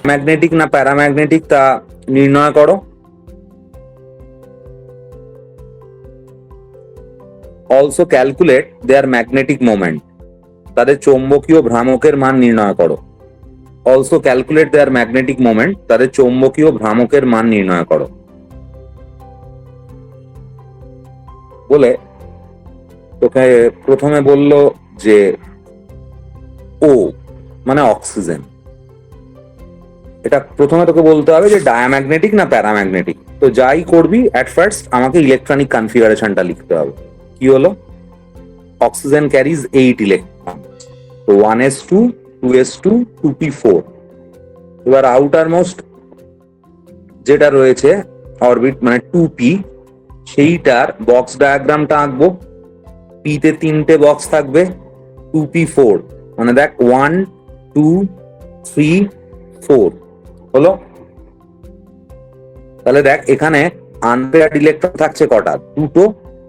Magnetic না paramagnetic তা নির্ণয় করো। অলসো ক্যালকুলেট দেয়ার ম্যাগনেটিক মোমেন্ট, তাদের চৌম্বকীয় ভ্রামকের মান নির্ণয় করো। অলসো ক্যালকুলেট দেয়ার ম্যাগনেটিক মোমেন্ট, তাদের চৌম্বকীয় ভ্রামকের মান নির্ণয় করো বলে তোকে প্রথমে বললো যে ও মানে অক্সিজেন, এটা প্রথমে তোকে বলতে হবে যে ডায়াম্যাগনেটিক না প্যারাম্যাগনেটিক। তো যাই করবি অ্যাট ফার্স্ট আমাকে ইলেকট্রনিক কনফিগারেশনটা লিখতে হবে। কি হলো, অক্সিজেন ক্যারিজ 8 ইলেকট্রন, তো 1s2 2s2 2p4। এবার আউটার মোস্ট যেটা রয়েছে অরবিট মানে 2p, সেইটার বক্স ডায়াগ্রামটা আঁকবো। p তে 3টে বক্স থাকবে, 2p4 মানে দেখ 1 2 3 4 হলো। তাহলে দেখ এখানে আনপেয়ার্ড ইলেকট্রন থাকছে কটা, দুটো,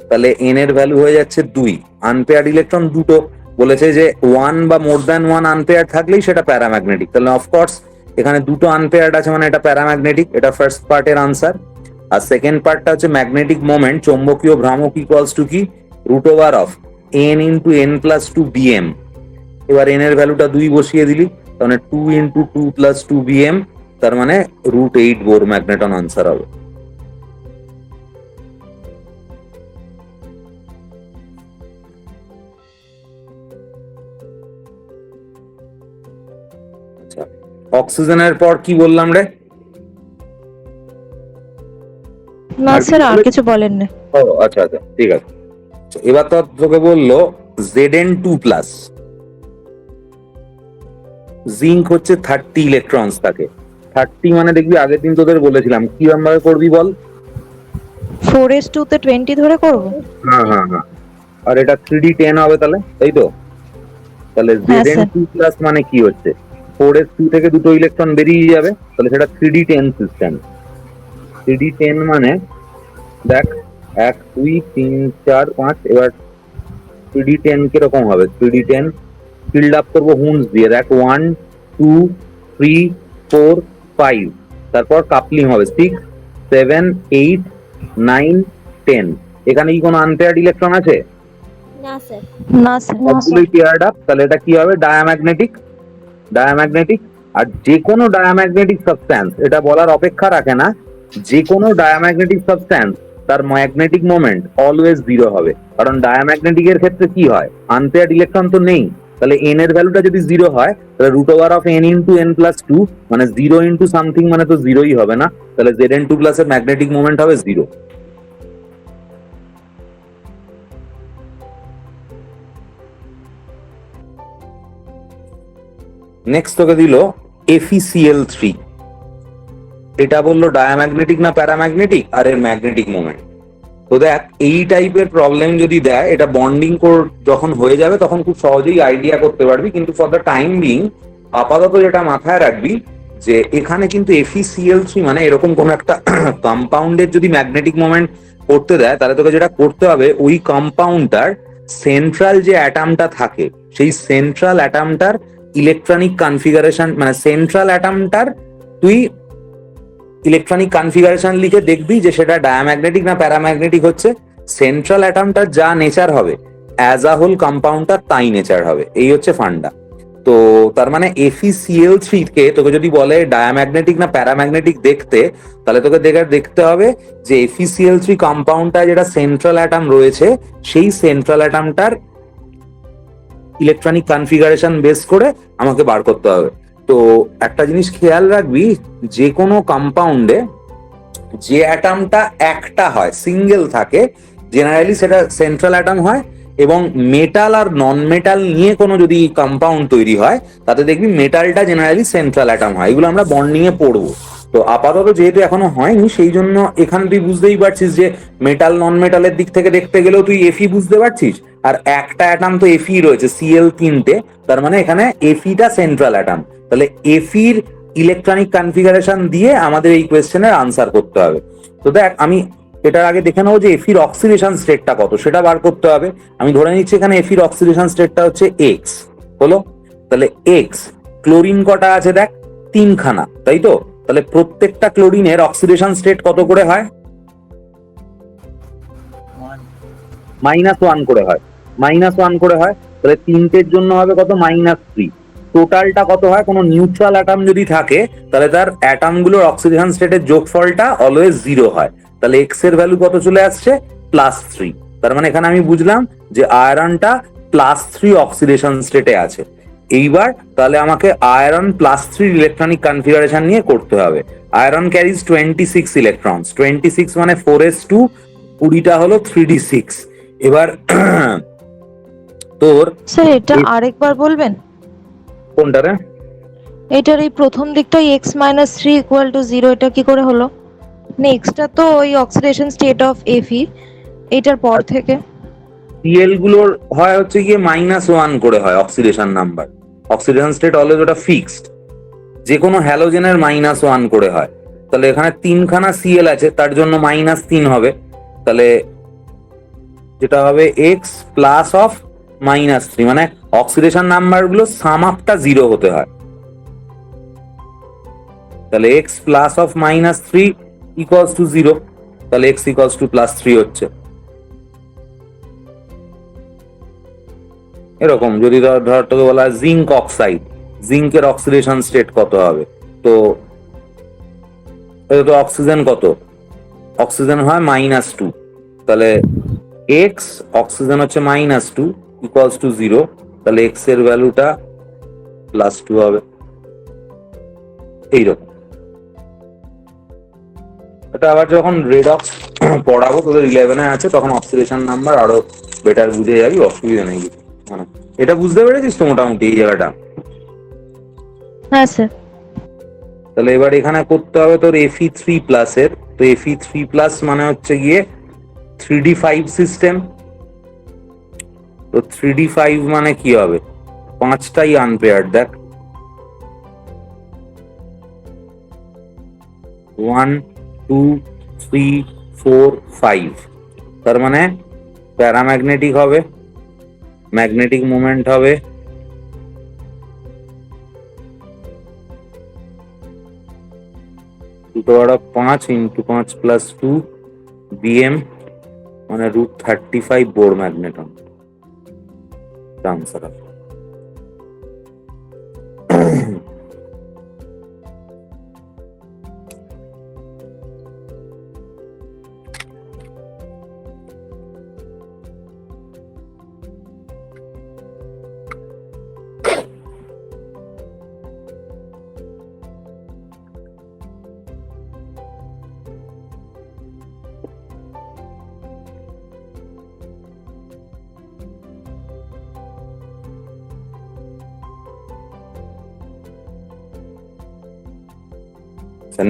তাহলে এন এর ভ্যালু হয়ে যাচ্ছে 2। আনপেয়ার্ড ইলেকট্রন দুটো, বলেছে যে 1 বা মোর দ্যান 1 আনপেয়ার্ড থাকলেই সেটা প্যারাম্যাগনেটিক, তাহলে অফকোর্স এখানে দুটো আনপেয়ার্ড আছে মানে এটা প্যারাম্যাগনেটিক। এটা ফার্স্ট পার্টের আনসার। আর সেকেন্ড পার্টটা হচ্ছে ম্যাগনেটিক মোমেন্ট, চৌম্বকীয় ভ্রামক ইকুয়ালস টু কি, root over of n into n plus 2bm। এবার n এর ভ্যালুটা 2 বসিয়ে দিলি, তাহলে 2 ইন্টু 2 প্লাস 2bm, তার মানে √8 বোর ম্যাগনেটন আনসার হবে। আচ্ছা, অক্সিজেনের পর কি বললাম রে? না স্যার, আর কিছু বলেন না। ও আচ্ছা আচ্ছা ঠিক আছে। এবার তো তোকে বললো Zn2 প্লাস, জিঙ্ক হচ্ছে 30 ইলেকট্রনস থাকে। 30 মানে দেখবি আগের দিন তোদের বলেছিলাম কি ভাবে করবি বল। 4s2 তে 20 ধরে করব। হ্যাঁ হ্যাঁ হ্যাঁ, আর এটা 3d10 হবে তাহলে, তাই তো? তাহলে হ্যাঁ স্যার। Zn2 প্লাস মানে কি হচ্ছে, 4s2 থেকে দুটো ইলেকট্রন বেরিয়ে যাবে, তাহলে সেটা 3d10 সিস্টেম। 3d10 মানে দেখ 1 2 3 4 5, এবার 3d10 কিরকম হবে, 3d10 ফিল্ড আপ করবো হুন্স দিয়ে, দেখ 1 2 3 4 5, তারপর কাপলিং হবে 6 7 8 9 10। এখানে কি কোনো আনপেয়ার্ড ইলেকট্রন আছে? না স্যার। না স্যার। সবগুলোই পেয়ার্ড আপ, তাহলে এটা কি হবে, ডায়াম্যাগনেটিক। ডায়াম্যাগনেটিক। আর যে কোনো ডায়াম্যাগনেটিক সাবস্ট্যান্স, এটা বলার অপেক্ষা রাখে না, যে কোনো ডায়াম্যাগনেটিক সাবস্ট্যান্স তার ম্যাগনেটিক মোমেন্ট অলওয়েজ 0 হবে, কারণ ডায়াম্যাগনেটিক এর ক্ষেত্রে কি হয়, আনপেয়ার্ড ইলেকট্রন তো নেই। তাহলে এন এর ভ্যালুটা যদি 0 হয়, তাহলে root over of n into n plus 2 মানে 0 ইন্টু সামথিং মানে তো 0ই হবে না, তাহলে Zn2 প্লাস এর ম্যাগনেটিক মোমেন্ট হবে 0। নেক্সট তোকে দিল FeCl3, এটা বললো ডায়াম্যাগনেটিক না প্যারাম্যাগনেটিক আর এর ম্যাগনেটিক মোমেন্ট। তো দেখ এই টাইপের প্রবলেম যদি দেয়, এটা বন্ডিং কোড যখন হয়ে যাবে তখন খুব সহজেই আইডিয়া করতে পারবি, কিন্তু ফর দ্য টাইম বিং আপাতত যেটা মাথায় রাখবি যে এখানে কিন্তু FeCl3 মানে এরকম কোন একটা কম্পাউন্ডের যদি ম্যাগনেটিক মোমেন্ট করতে দেয়, তাহলে তোকে যেটা করতে হবে ওই কম্পাউন্ডটার সেন্ট্রাল যে অ্যাটামটা থাকে সেই সেন্ট্রাল অ্যাটামটার ইলেকট্রনিক কনফিগারেশন, মানে সেন্ট্রাল অ্যাটামটার তুই ইলেকট্রনিক কনফিগারেশন লিখে দেখবি যে সেটা ডায়াম্যাগনেটিক না প্যারাম্যাগনেটিক হচ্ছে। সেন্ট্রাল অ্যাটমটার যা নেচার হবে অ্যাজ আ হোল কম্পাউন্ডটার তাই নেচার হবে, এই হচ্ছে ফান্ডা। তো তার মানে FeCl3 কে তোকে যদি বলে ডায়াম্যাগনেটিক না প্যারাম্যাগনেটিক দেখতে, তাহলে তোকে দেখতে হবে যে FeCl3 কম্পাউন্ডটা যেটা সেন্ট্রাল অ্যাটম রয়েছে সেই সেন্ট্রাল অ্যাটমটার ইলেকট্রনিক কনফিগারেশন বেস করে আমাকে বার করতে হবে। তো একটা জিনিস খেয়াল রাখবি, যে কোনো কম্পাউন্ডে যে অ্যাটমটা একটা হয়, সিঙ্গেল থাকে, জেনারেলি সেটা সেন্ট্রাল অ্যাটম হয়। এবং মেটাল আর নন মেটাল নিয়ে কোনো যদি কম্পাউন্ড তৈরি হয়, তাতে দেখবি মেটালটা জেনারেলি সেন্ট্রাল অ্যাটম হয়। এগুলো আমরা বন্ডিং এ পড়বো। তো আপাতত যেহেতু এখনো হয়নি, সেই জন্য এখানে তুই বুঝতেই পারছিস যে মেটাল নন মেটালের দিক থেকে দেখতে গেলেও তুই Fe বুঝতে পারছিস, আর একটা অ্যাটম তো Fe রয়েছে, Cl 3টে, তার মানে এখানে Feটা সেন্ট্রাল অ্যাটম। তাহলে Feর ইলেকট্রনিক কনফিগারেশন দিয়ে আমাদের এই কোয়েশ্চেনের আনসার করতে হবে। তো দেখ আমি এটার আগে দেখে নেবো যে Feর অক্সিডেশন স্টেটটা কত, সেটা বার করতে হবে। আমি ধরে নিচ্ছি এখানে Feর অক্সিডেশন স্টেটটা হচ্ছে X, হলো। তাহলে X, ক্লোরিন কটা আছে দেখ তিনখানা, তাই তো? তাহলে প্রত্যেকটা ক্লোরিনের অক্সিডেশন স্টেট কত করে হয়? -1 করে হয়। -1 করে হয়, তাহলে তিনটের জন্য হবে কত? -3। টোটালটা কত হয়? কোনো নিউট্রাল অ্যাটম যদি থাকে তাহলে তার অ্যাটম গুলোর অক্সিডেশন স্টেটের যোগফলটা অলওয়েজ 0 হয়। তাহলে এক্স এর ভ্যালু কত চলে আসছে? +3। তার মানে এখানে আমি বুঝলাম যে আয়রনটা +3 অক্সিডেশন স্টেটে আছে। এইবার তাহলে আমাকে আয়রন +3 ইলেকট্রনিক কনফিগারেশন নিয়ে করতে হবে। Iron caries 26 electrons. 26 মানে 4s2, 20টা হলো 3d6। এবার তোর স্যার এটা আরেকবার বলবেন? কোনটা রে? এটার এই প্রথম দিকটা x-3 = 0, এটা কি করে হলো? নেক্সটটা তো ওই অক্সিডেশন স্টেট অফ Fe, এটার পর থেকে। সিএল গুলোর হয় হচ্ছে গিয়ে -1 করে হয় oxidation number. Oxidation state always ওটা ফিক্সড। যে কোনো হ্যালোজেনের -1 করে হয়। তাহলে এখানে তিনখানা সিএল আছে, তার জন্য -3 হবে। তাহলে যেটা হবে এক্স প্লাস অফ -3, মানে অক্সিডেশন নাম্বার গুলো সাম আপটা 0 হতে হয়। তাহলে x plus of -3 equals to 0। তাহলে এক্স ইকুয়ালস টু +3 হচ্ছে। এরকম যদি ধর তোকে বলা হয় জিঙ্ক অক্সাইড, জিঙ্কের অক্সিডেশন স্টেট কত হবে? তো এটা তো অক্সিজেন কত? অক্সিজেন হয় -2। তাহলে এক্স, অক্সিজেন হচ্ছে -2 ইকুয়ালস টু 0। তাহলে এক্স এর ভ্যালুটা +2 হবে। এইরকম। এটা আবার যখন রেডক্স পড়াবো, তোদের 11-এ আছে, তখন অক্সিডেশন নাম্বার আরো বেটার বুঝে যাবি, অসুবিধা নেই কিছু। মানে এটা বুঝতে পেরেছিস তো মোটামুটি এই জায়গাটা? হ্যাঁ স্যার। তাহলে এবার এখানে করতে হবে তোর Fe3+ এর। তো Fe3+ মানে হচ্ছে গিয়ে 3d5 সিস্টেম। তো 3d5 মানে কি হবে? 5টাই আনপেয়ার। দেখ, 1 2 3 4 5। তার মানে প্যারাম্যাগনেটিক হবে, ম্যাগনেটিক মোমেন্ট হবে 5 × 5 + 2 bm, মানে √35 বোর ম্যাগনেটন। আনসার।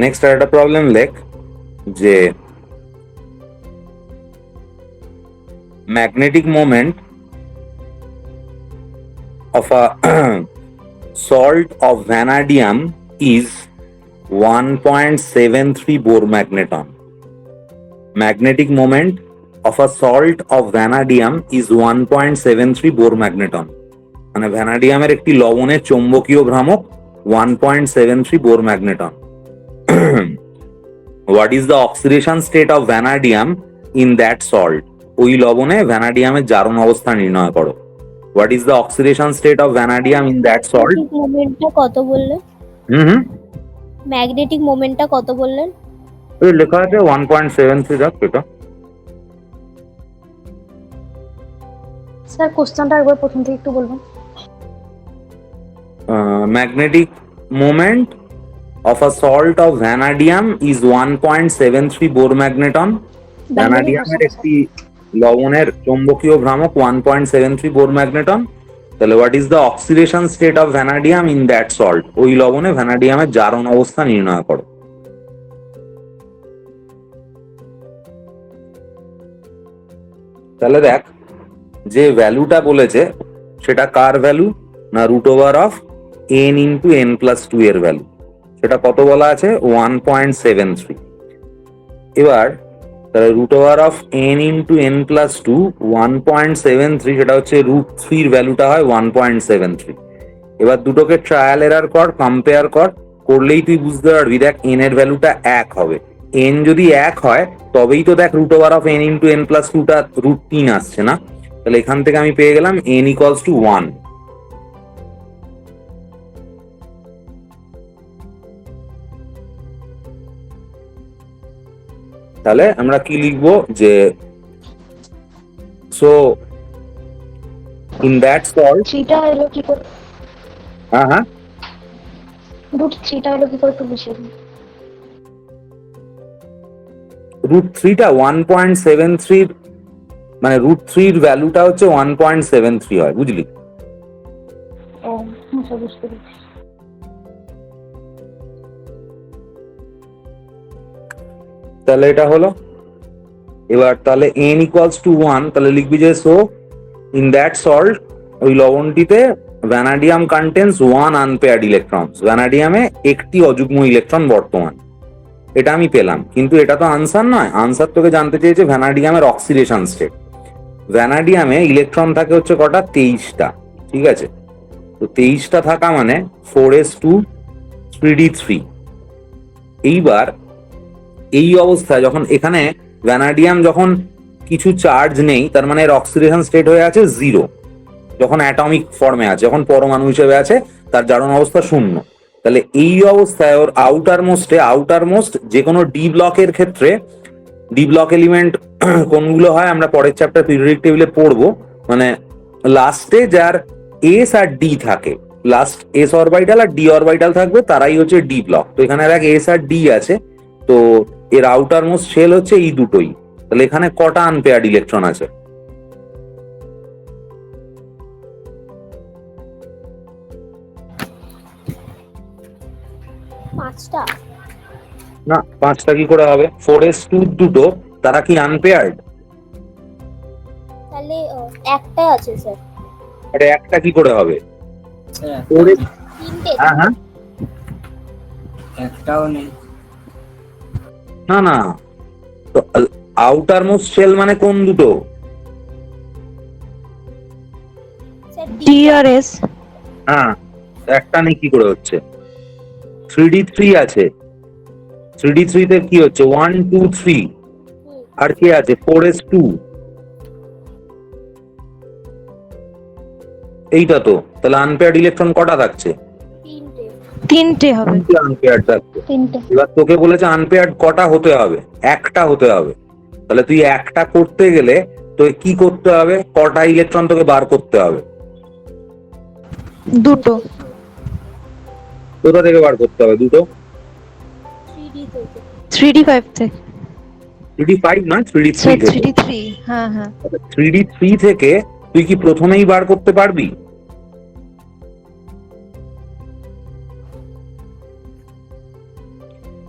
নেক্সট একটা প্রবলেম লেখ যে magnetic moment of a salt of vanadium is 1.73 Bohr magneton. Magnetic moment of a salt of vanadium is 1.73 Bohr magneton. মানে ভ্যানাডিয়ামের একটি লবণের চৌম্বকীয় ভ্রামক 1.73 Bohr magneton. What is the oxidation state of vanadium in that salt? ওই লবণে ভ্যানাডিয়ামের জারণ অবস্থা নির্ণয় করো। What is the oxidation state of vanadium in that salt? Magnetic মোমেন্টটা কত বললেন? ম্যাগনেটিক মোমেন্টটা কত বললেন? এই লেখা আছে 1.73। দেখ এটা। স্যার কোশ্চেনটা একবার প্রথম থেকে একটু বলবেন। Magnetic moment of a salt of vanadium is 1.73 Bohr magneton. ভ্যানাডিয়ামের একটি লবণের চৌম্বকীয় ভ্রামক 1.73 Bohr magneton। তাহলে what is the oxidation state of vanadium in that salt? ওই লবণে ভ্যানাডিয়ামের জারণ অবস্থা নির্ণয় করো। তাহলে দেখ, যে ভ্যালুটা বলেছে সেটা কার ভ্যালু? না √n × n+2 এর ভ্যালু। সেটা কত বলা আছে? 1.73। এবার তাহলে √n × n+2 1.73, সেটা হচ্ছে √3 এর ভ্যালুটা হয় 1.73। এবার দুটোকে ট্রায়াল এরার কর, কম্পেয়ার কর। করলেই তুই বুঝতে পারবি। দেখ এন এর ভ্যালুটা 1 হবে। এন যদি 1 হয় তবেই তো দেখ root over of N into N plus টুটা √3 আসছে না? তাহলে এখান থেকে আমি পেয়ে গেলাম এন ইকুয়ালস টু 1। তাহলে আমরা কি লিখবো যে সো ইন দ্যাট সল্ট। থ্রিটা এলো কি করে? হ্যাঁ হ্যাঁ, √3টা এলো কি করে একটু বুঝিয়ে দিন। √3টা 1.73, মানে √3 ভ্যালুটা হচ্ছে 1.73 হয়, বুঝলি? ও আচ্ছা, বুঝতে পেরেছি। তাহলে এটা হলো। এবার তাহলে n ইকুয়ালস টু 1, তাহলে লিখবি যে সো ইন দ্যাট সল্ট, ওই লবণটিতে ভ্যানাডিয়াম কন্টেন্স 1 আনপেয়ার্ড ইলেকট্রনস, ভ্যানাডিয়ামে একটি অযুগ্ম ইলেকট্রন বর্তমান। এটা আমি পেলাম, কিন্তু এটা তো আনসার নয়। আনসার তোকে জানতে চেয়েছে ভ্যানাডিয়ামের অক্সিডেশন স্টেট। ভ্যানাডিয়ামে ইলেকট্রন থাকে হচ্ছে কটা? 23টা, ঠিক আছে? তো 23টা থাকা মানে 4s2 3d3। এইবার এই অবস্থায় যখন এখানে ভ্যানাডিয়াম যখন কিছু চার্জ নেই, তার মানে এর অক্সিডেশন স্টেট হয়ে আছে 0। যখন অ্যাটমিক ফর্মে আছে, যখন পরমাণু হিসেবে আছে, তার জারণ অবস্থা 0। তাহলে এই অবস্থায় ওর আউটার মোস্ট যে কোনো ডি ব্লকের ক্ষেত্রে, ডি ব্লক এলিমেন্ট কোনগুলো হয় আমরা পরের চ্যাপ্টার পিরিয়ডিক টেবিলে পড়বো। মানে লাস্টে যার এস আর ডি থাকে, লাস্ট এস অরবিটাল আর ডি অরবিটাল থাকবে, তারাই হচ্ছে ডি ব্লক। তো এখানে দেখ এস আর ডি আছে, তো এর আউটার মোস্ট শেল হচ্ছে এই দুটোই। তাহলে এখানে কটা আনপেয়ার্ড ইলেকট্রন আছে? পাঁচটা। না, 5টা কি করে হবে? 4s2 দুটো, তারা কি আনপেয়ার্ড? তাহলে একটাই আছে স্যার। আরে একটা কি করে হবে? স্যার 4s, তিনটে। হ্যাঁ হ্যাঁ, একটাও নেই। না না, তো আউটার মোস্ট শেল মানে কোন দুটো? স্যার টি আর এস। হ্যাঁ, একটা নেই কি করে হচ্ছে? 3d3 আছে, 3d3 তে কি হচ্ছে? 1 2 3। আর কি আছে? 4s2। এইটা তো, তাহলে আনপেয়ার্ড ইলেকট্রন কটা থাকছে? তিনটে। তিনটে হবে। আনপেয়ার্ড থাকছে। তিনটে। এবার তোকে বলেছে আনপেয়ার্ড কটা হতে হবে? একটা হতে হবে। তাহলে তুই একটা করতে গেলে তোকে কি করতে হবে? কটা ইলেকট্রন তোকে বার করতে হবে? দুটো। কোথা থেকে বার করতে হবে দুটো? 3D থেকে। 3d5 থেকে। 3d5 না, 3d3 স্যার থেকে। 3d3, হ্যাঁ হ্যাঁ। 3d3 থেকে তুই কি প্রথমেই বার করতে পারবি?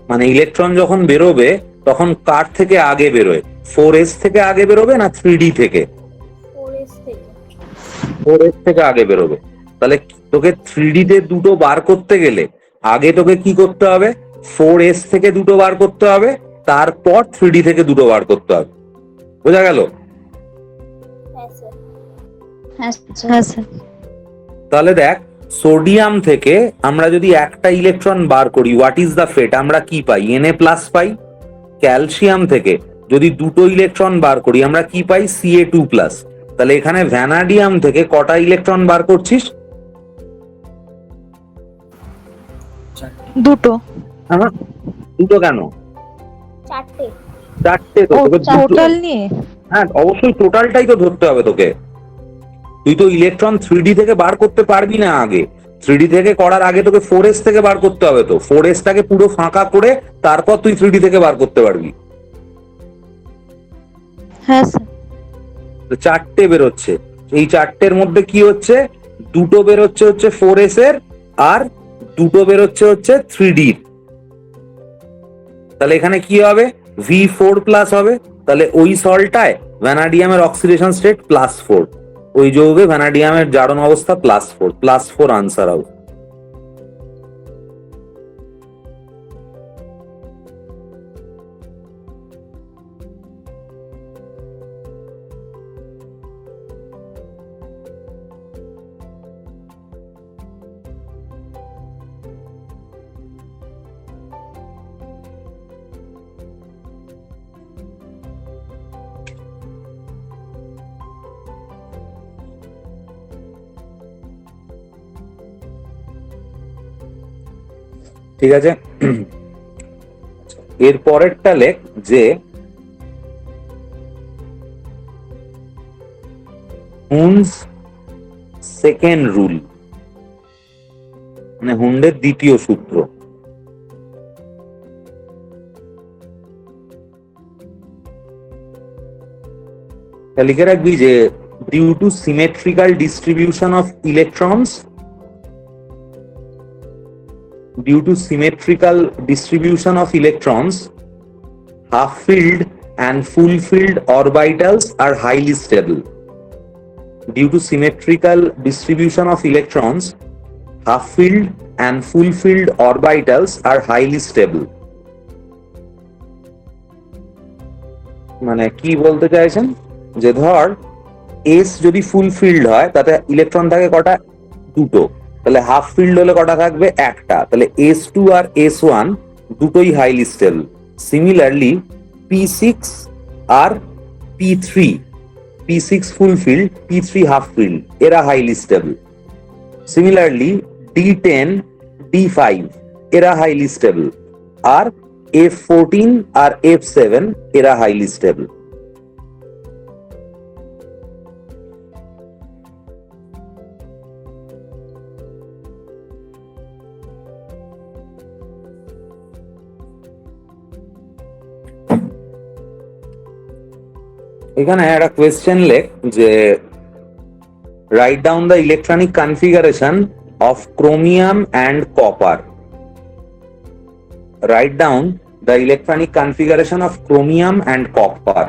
মানে ইলেকট্রন যখন বেরোবে তখন কার থেকে আগে বেরোয়? 4s থেকে আগে বেরোবে না 3d থেকে? 4S থেকে। 4s থেকে আগে বেরোবে। তাহলে তোকে 3d তে দুটো বার করতে গেলে আগে তোকে কি করতে হবে? 4s থেকে দুটো বার করতে হবে, তারপর 3d থেকে দুটো বার করতে হবে। বোঝা গেল? হ্যাঁ স্যার। হ্যাঁ হ্যাঁ স্যার। তাহলে দেখ, সোডিয়াম থেকে আমরা যদি একটা ইলেকট্রন বার করি, হোয়াট ইজ দ্য ফেট? আমরা কি পাই? Na+ পাই। ক্যালসিয়াম থেকে যদি দুটো ইলেকট্রন বার করি আমরা কি পাই? Ca2+। তাহলে এখানে ভ্যানাডিয়াম থেকে কটা ইলেকট্রন বার করছিস? দুটো। হ্যাঁ, দুটো কেন? চারটে। চারটে তো। ও তোকে দুটো, টোটাল নিয়ে। হ্যাঁ অবশ্যই টোটালটাই তো ধরতে হবে তোকে। তুই তো ইলেকট্রন 3d থেকে বার করতে পারবি না আগে। 3d থেকে করার আগে তোকে 4s থেকে বার করতে হবে। তো 4s টাকে পুরো ফাঁকা করে তারপর তুই 3d থেকে বার করতে পারবি। হ্যাঁ স্যার। তো চারটে বেরোচ্ছে। এই চারটের মধ্যে কি হচ্ছে? দুটো বেরোচ্ছে হচ্ছে 4s এর, আর দুটো বেরোচ্ছে হচ্ছে 3d। তাহলে এখানে কি হবে? V4+ হবে। তাহলে ওই সল্টটায় ভ্যানাডিয়ামের অক্সিডেশন স্টেট +4, ওই যৌগে ভ্যানাডিয়ামের জারণ অবস্থা +4 আনসার হবে। ঠিক আছে? এর পরেরটা লেখ যে হুন্স সেকেন্ড রুল, মানে হুন্ডের দ্বিতীয় সূত্র। লিখে রাখবি যে due to symmetrical distribution of electrons, due to symmetrical distribution of electrons, half-filled and full-filled orbitals are highly stable. Due to symmetrical distribution of electrons, half-filled and full-filled orbitals are highly stable. মানে কি বলতে চাইছেন, যে ধর S যদি ফুল field হয় তাতে electron থাকে কটা? দুটো। তাহলে হাফ ফিল্ড হলে কটা থাকবে? একটা। তাহলে S2 আর S1 দুটোই হাইলি স্টেবল। সিমিলারলি P6 আর P3, P6 ফুল ফিল্ড, P3 হাফ ফিল্ড, এরা highly stable. Similarly D10, D5 এরা হাইলি স্টেবল। আর F14 আর F7 এরা হাইলি স্টেবল। এখানে একটা কোয়েশ্চেন লেখ যে write down the electronic configuration of chromium and copper. Write down the electronic configuration of chromium and copper.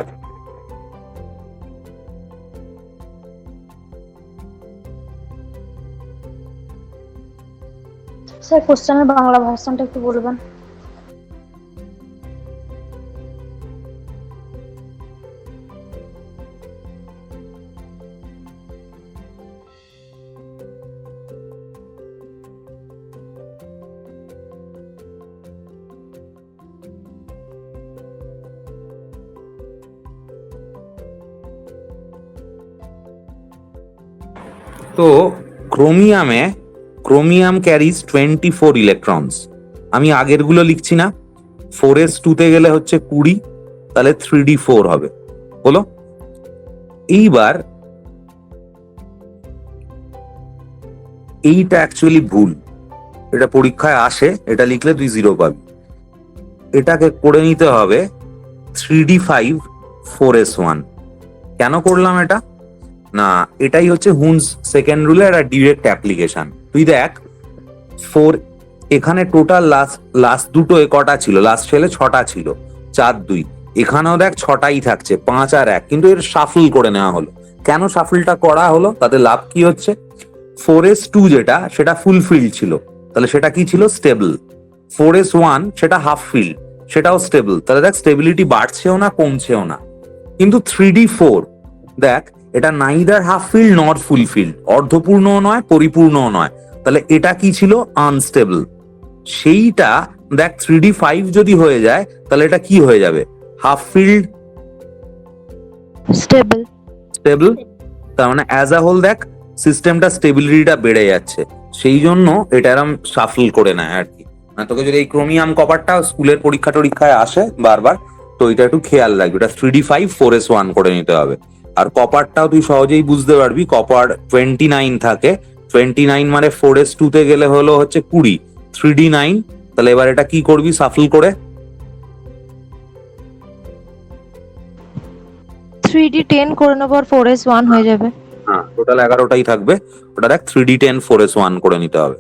Sir কোশ্চেনের বাংলা ভার্সনটা একটু বলবেন? তো ক্রোমিয়াম ক্যারিজ 24 ইলেকট্রনস। আমি আগের গুলো লিখছি না, 4s2 তে গেলে হচ্ছে 20, তাহলে 3d4 হবে। বলো এইবার এইটা অ্যাকচুয়ালি ভুল, এটা পরীক্ষায় আসে, এটা লিখলে তুই 0 পাবি। এটাকে করে নিতে হবে 3d5 4s1। কেন করলাম এটা? না, এটাই হচ্ছে হুন্স সেকেন্ড রুলের একটা ডিরেক্ট অ্যাপ্লিকেশন। তুই দেখ 4, এখানে টোটাল লাস্ট দুটো কটা ছিল? লাস্ট ছেলে 6টা ছিল, 4 2। এখানেও দেখ 6টাই থাকছে, 5 আর 1, কিন্তু এর শাফল করে নেওয়া হলো। কেন শাফলটা করা হলো? তাতে লাভ কি হচ্ছে? 4s2 যেটা, সেটা ফুল ফিল্ড ছিল, তাহলে সেটা কি ছিল? স্টেবল। 4s1 সেটা হাফ ফিল্ড, সেটাও স্টেবল, তাহলে দেখ স্টেবিলিটি বাড়ছেও না কমছেও না। কিন্তু 3d4 দেখ, এটা neither half filled not full filled, অর্ধপূর্ণও নয় পরিপূর্ণও নয়, তাহলে এটা কি ছিল? আনস্টেবল। সেইটা দেখ 3d5 যদি হয়ে যায় তাহলে এটা কি হয়ে যাবে? Half field stable. স্টেবল। তার মানে অ্যাজ আ হোল দেখ সিস্টেমটা স্টেবিলিটিটা বেড়ে যাচ্ছে, সেই জন্য এটা এরকম শাফল করে নেয় আর কি। মানে তোকে যদি এই ক্রোমিয়াম কপারটা স্কুলের পরীক্ষা টরীক্ষায় আসে বারবার, তো এটা একটু খেয়াল রাখবি, এটা 3d5 4s1 করে নিতে হবে। আর কপারটাও তুই সহজেই বুঝতে পারবি, কপার 29 থাকে, 29 মানে 4s2 তে গেলে হলো হচ্ছে 20, 3d9। তাহলে এবার এটা কি করবি শাফল করে? 3d10 করে নেবার 4s1 হয়ে যাবে। হ্যাঁ, টোটাল 11টাই থাকবে, ওটা দেখ 3d10 4s1 করে নিতে হবে।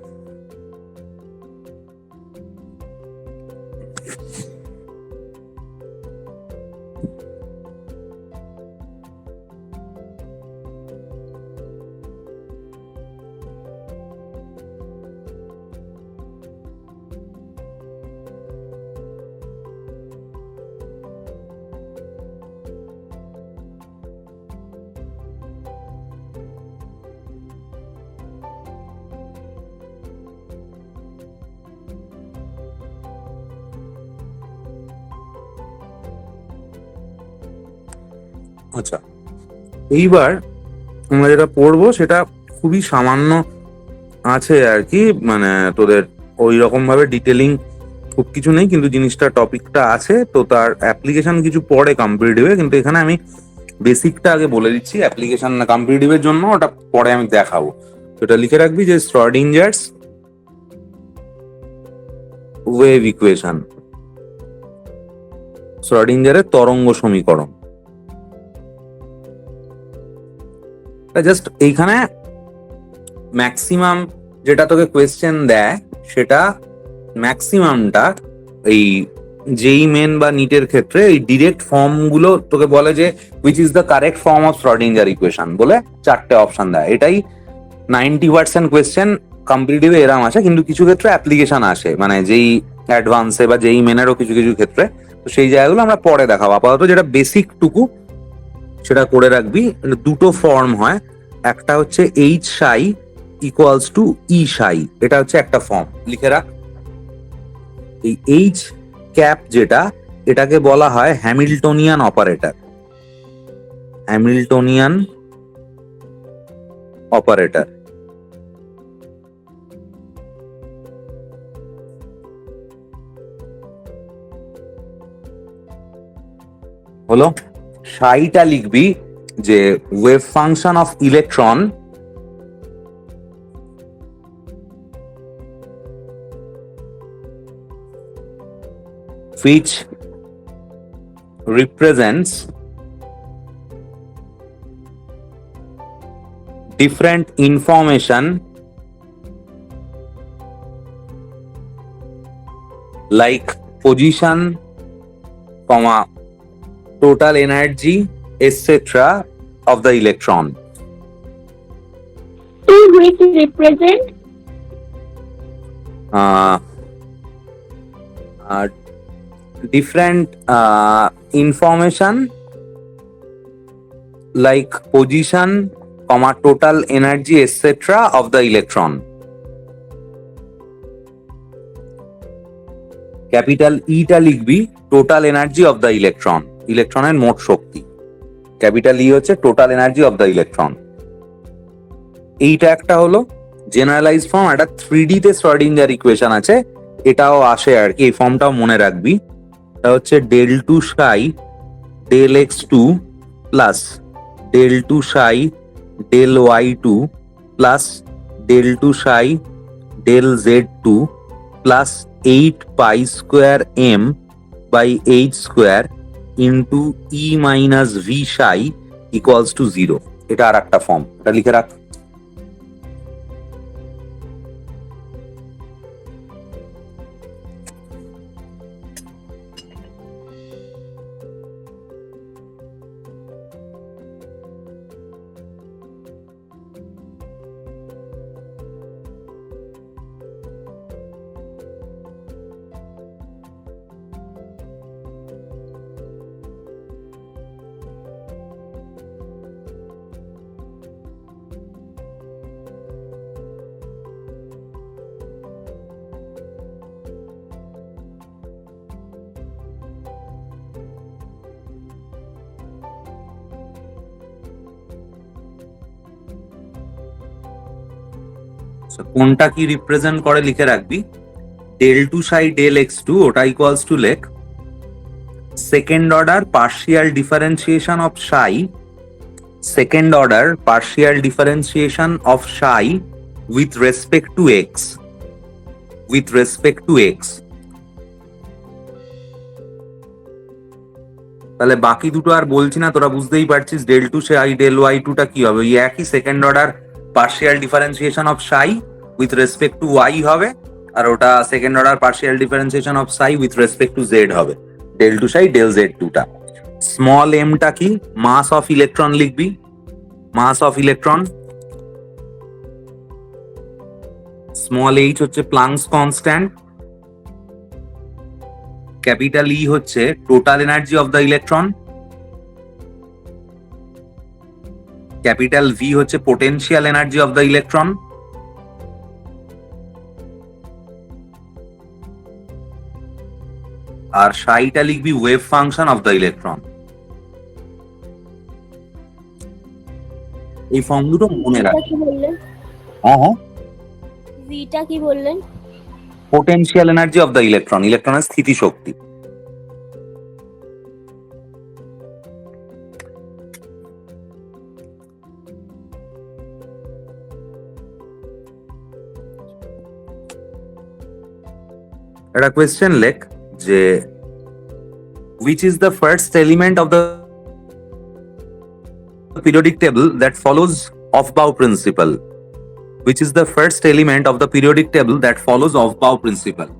আচ্ছা, এইবার আমরা যেটা পড়বো সেটা খুবই সামান্য আছে আর কি, মানে তোদের ওই রকম ভাবে ডিটেলিং খুব কিছু নেই, কিন্তু জিনিসটা টপিকটা আছে, তো তার অ্যাপ্লিকেশন কিছু পরে কম্পিটিটিভে, কিন্তু এখানে আমি বেসিকটা আগে বলে দিচ্ছি। অ্যাপ্লিকেশন না কম্পিটিটিভের জন্য ওটা পরে আমি দেখাবো। তো এটা লিখে রাখবি যে শ্রডিঞ্জার্স ওয়েভ ইকুয়েশন, শ্রডিঞ্জারের তরঙ্গ সমীকরণ। জাস্ট এইখানে ম্যাক্সিমাম যেটা তোকে কোয়েশ্চেন দেয় সেটা ম্যাক্সিমামটা এই যেই মেন বা নিটের ক্ষেত্রে এই ডিরেক্ট ফর্ম গুলো তোকে বলে যে which is the correct form of Schrodinger equation বলে 4টে অপশন দেয়। এটাই 90% কোয়েশ্চেন কম্পিটিটিভে এরম আছে, কিন্তু কিছু ক্ষেত্রে অ্যাপ্লিকেশন আসে, মানে যেই অ্যাডভান্সে বা যেই মেনেরও কিছু কিছু ক্ষেত্রে। তো সেই জায়গাগুলো আমরা পরে দেখাবো। আপাতত যেটা বেসিক টুকু সেটা করে রাখবি। দুটো ফর্ম হয়, একটা হচ্ছে এইচ সাই ইকুয়ালস টু ই সাই, এটা হচ্ছে একটা ফর্ম, লিখে রাখ। এই এইচ ক্যাপ যেটা, এটাকে বলা হয় হ্যামিল্টনিয়ান অপারেটর, হ্যামিল্টনিয়ান অপারেটর। হলো। সাইটা লিখবি যে wave function of electron which represents different information like position, total energy, etc. of the electron. Which represent different information like position, total energy, etc. of the electron. Capital eta লিখবি total energy of the electron, ইলেকট্রনের মোট শক্তি। Capital E হচ্ছে total energy of the electron. এইটা একটা হলো generalise form. একটা 3D তে শ্রডিঞ্জার ইকুয়েশন আছে, এটাও আসে আর কি, এই ফর্মটাও মনে রাখবি। এটা হচ্ছে del two psi del x two plus del two psi del y two plus del two psi del z two plus 8 pi square m by h square into E minus V psi equals to 0। এটা আর একটা form, এটা লিখে রাখ। কোনটা কি represent করে লিখে রাখবি। Del two psi del x two ওটা ইকুয়ালস টু লেখ second order partial differentiation of psi, second order partial differentiation of psi with respect to x, with respect to x. তাহলে বাকি দুটো আর বলছি না, তোরা বুঝতেই পারছিস del two psi del y টুটা কি হবে। ওই একই second order partial differentiation of psi with respect to y হবে, আর ওটা second order partial differentiation of psi with respect to z হবে। Del two psi del z টুটা। স্মল এমটা কি, মাস অফ ইলেকট্রন লিখবি, mass of electron. Small h হচ্ছে Planck's constant. Capital E হচ্ছে total energy of the electron. Capital V হচ্ছে potential energy of the electron. আর সাইটা লিখবি wave function of the electron. এই ফর্ম দুটো মনে রাখ। কি বললেন? হ্যাঁ হ্যাঁ, ভিটা কি বললেন? Potential energy of the electron, ইলেকট্রনের স্থিতি শক্তি। একটা কোয়েশ্চেন লেখ যে which is the first element of the periodic table that follows Aufbau principle? Which is the first element of the periodic table that follows Aufbau principle?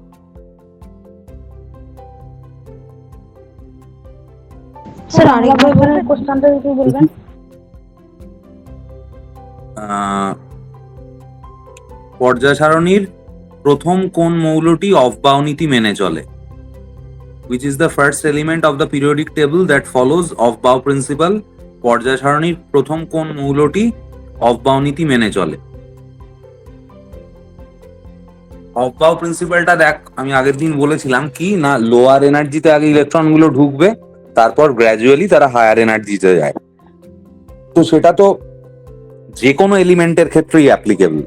Sir আরেকবার বলবেন? কোশ্চেনটা একটু বলবেন। পর্যায় সারণীর প্রথম কোন মৌলটি অফবাউ নীতি মেনে চলে? Which is the first element of the periodic table that follows Aufbau principle? পর্যায় সারণীর প্রথম কোন মৌলটি অফবাউ নীতি মেনে চলে? অফবাউ প্রিন্সিপালটা দেখ, আমি আগের দিন বলেছিলাম কি না, লোয়ার এনার্জিতে আগে ইলেকট্রন গুলো ঢুকবে, তারপর গ্র্যাজুয়ালি তারা হায়ার এনার্জিতে যায়। তো সেটা তো যে কোনো এলিমেন্টের ক্ষেত্রেই অ্যাপ্লিকেবল।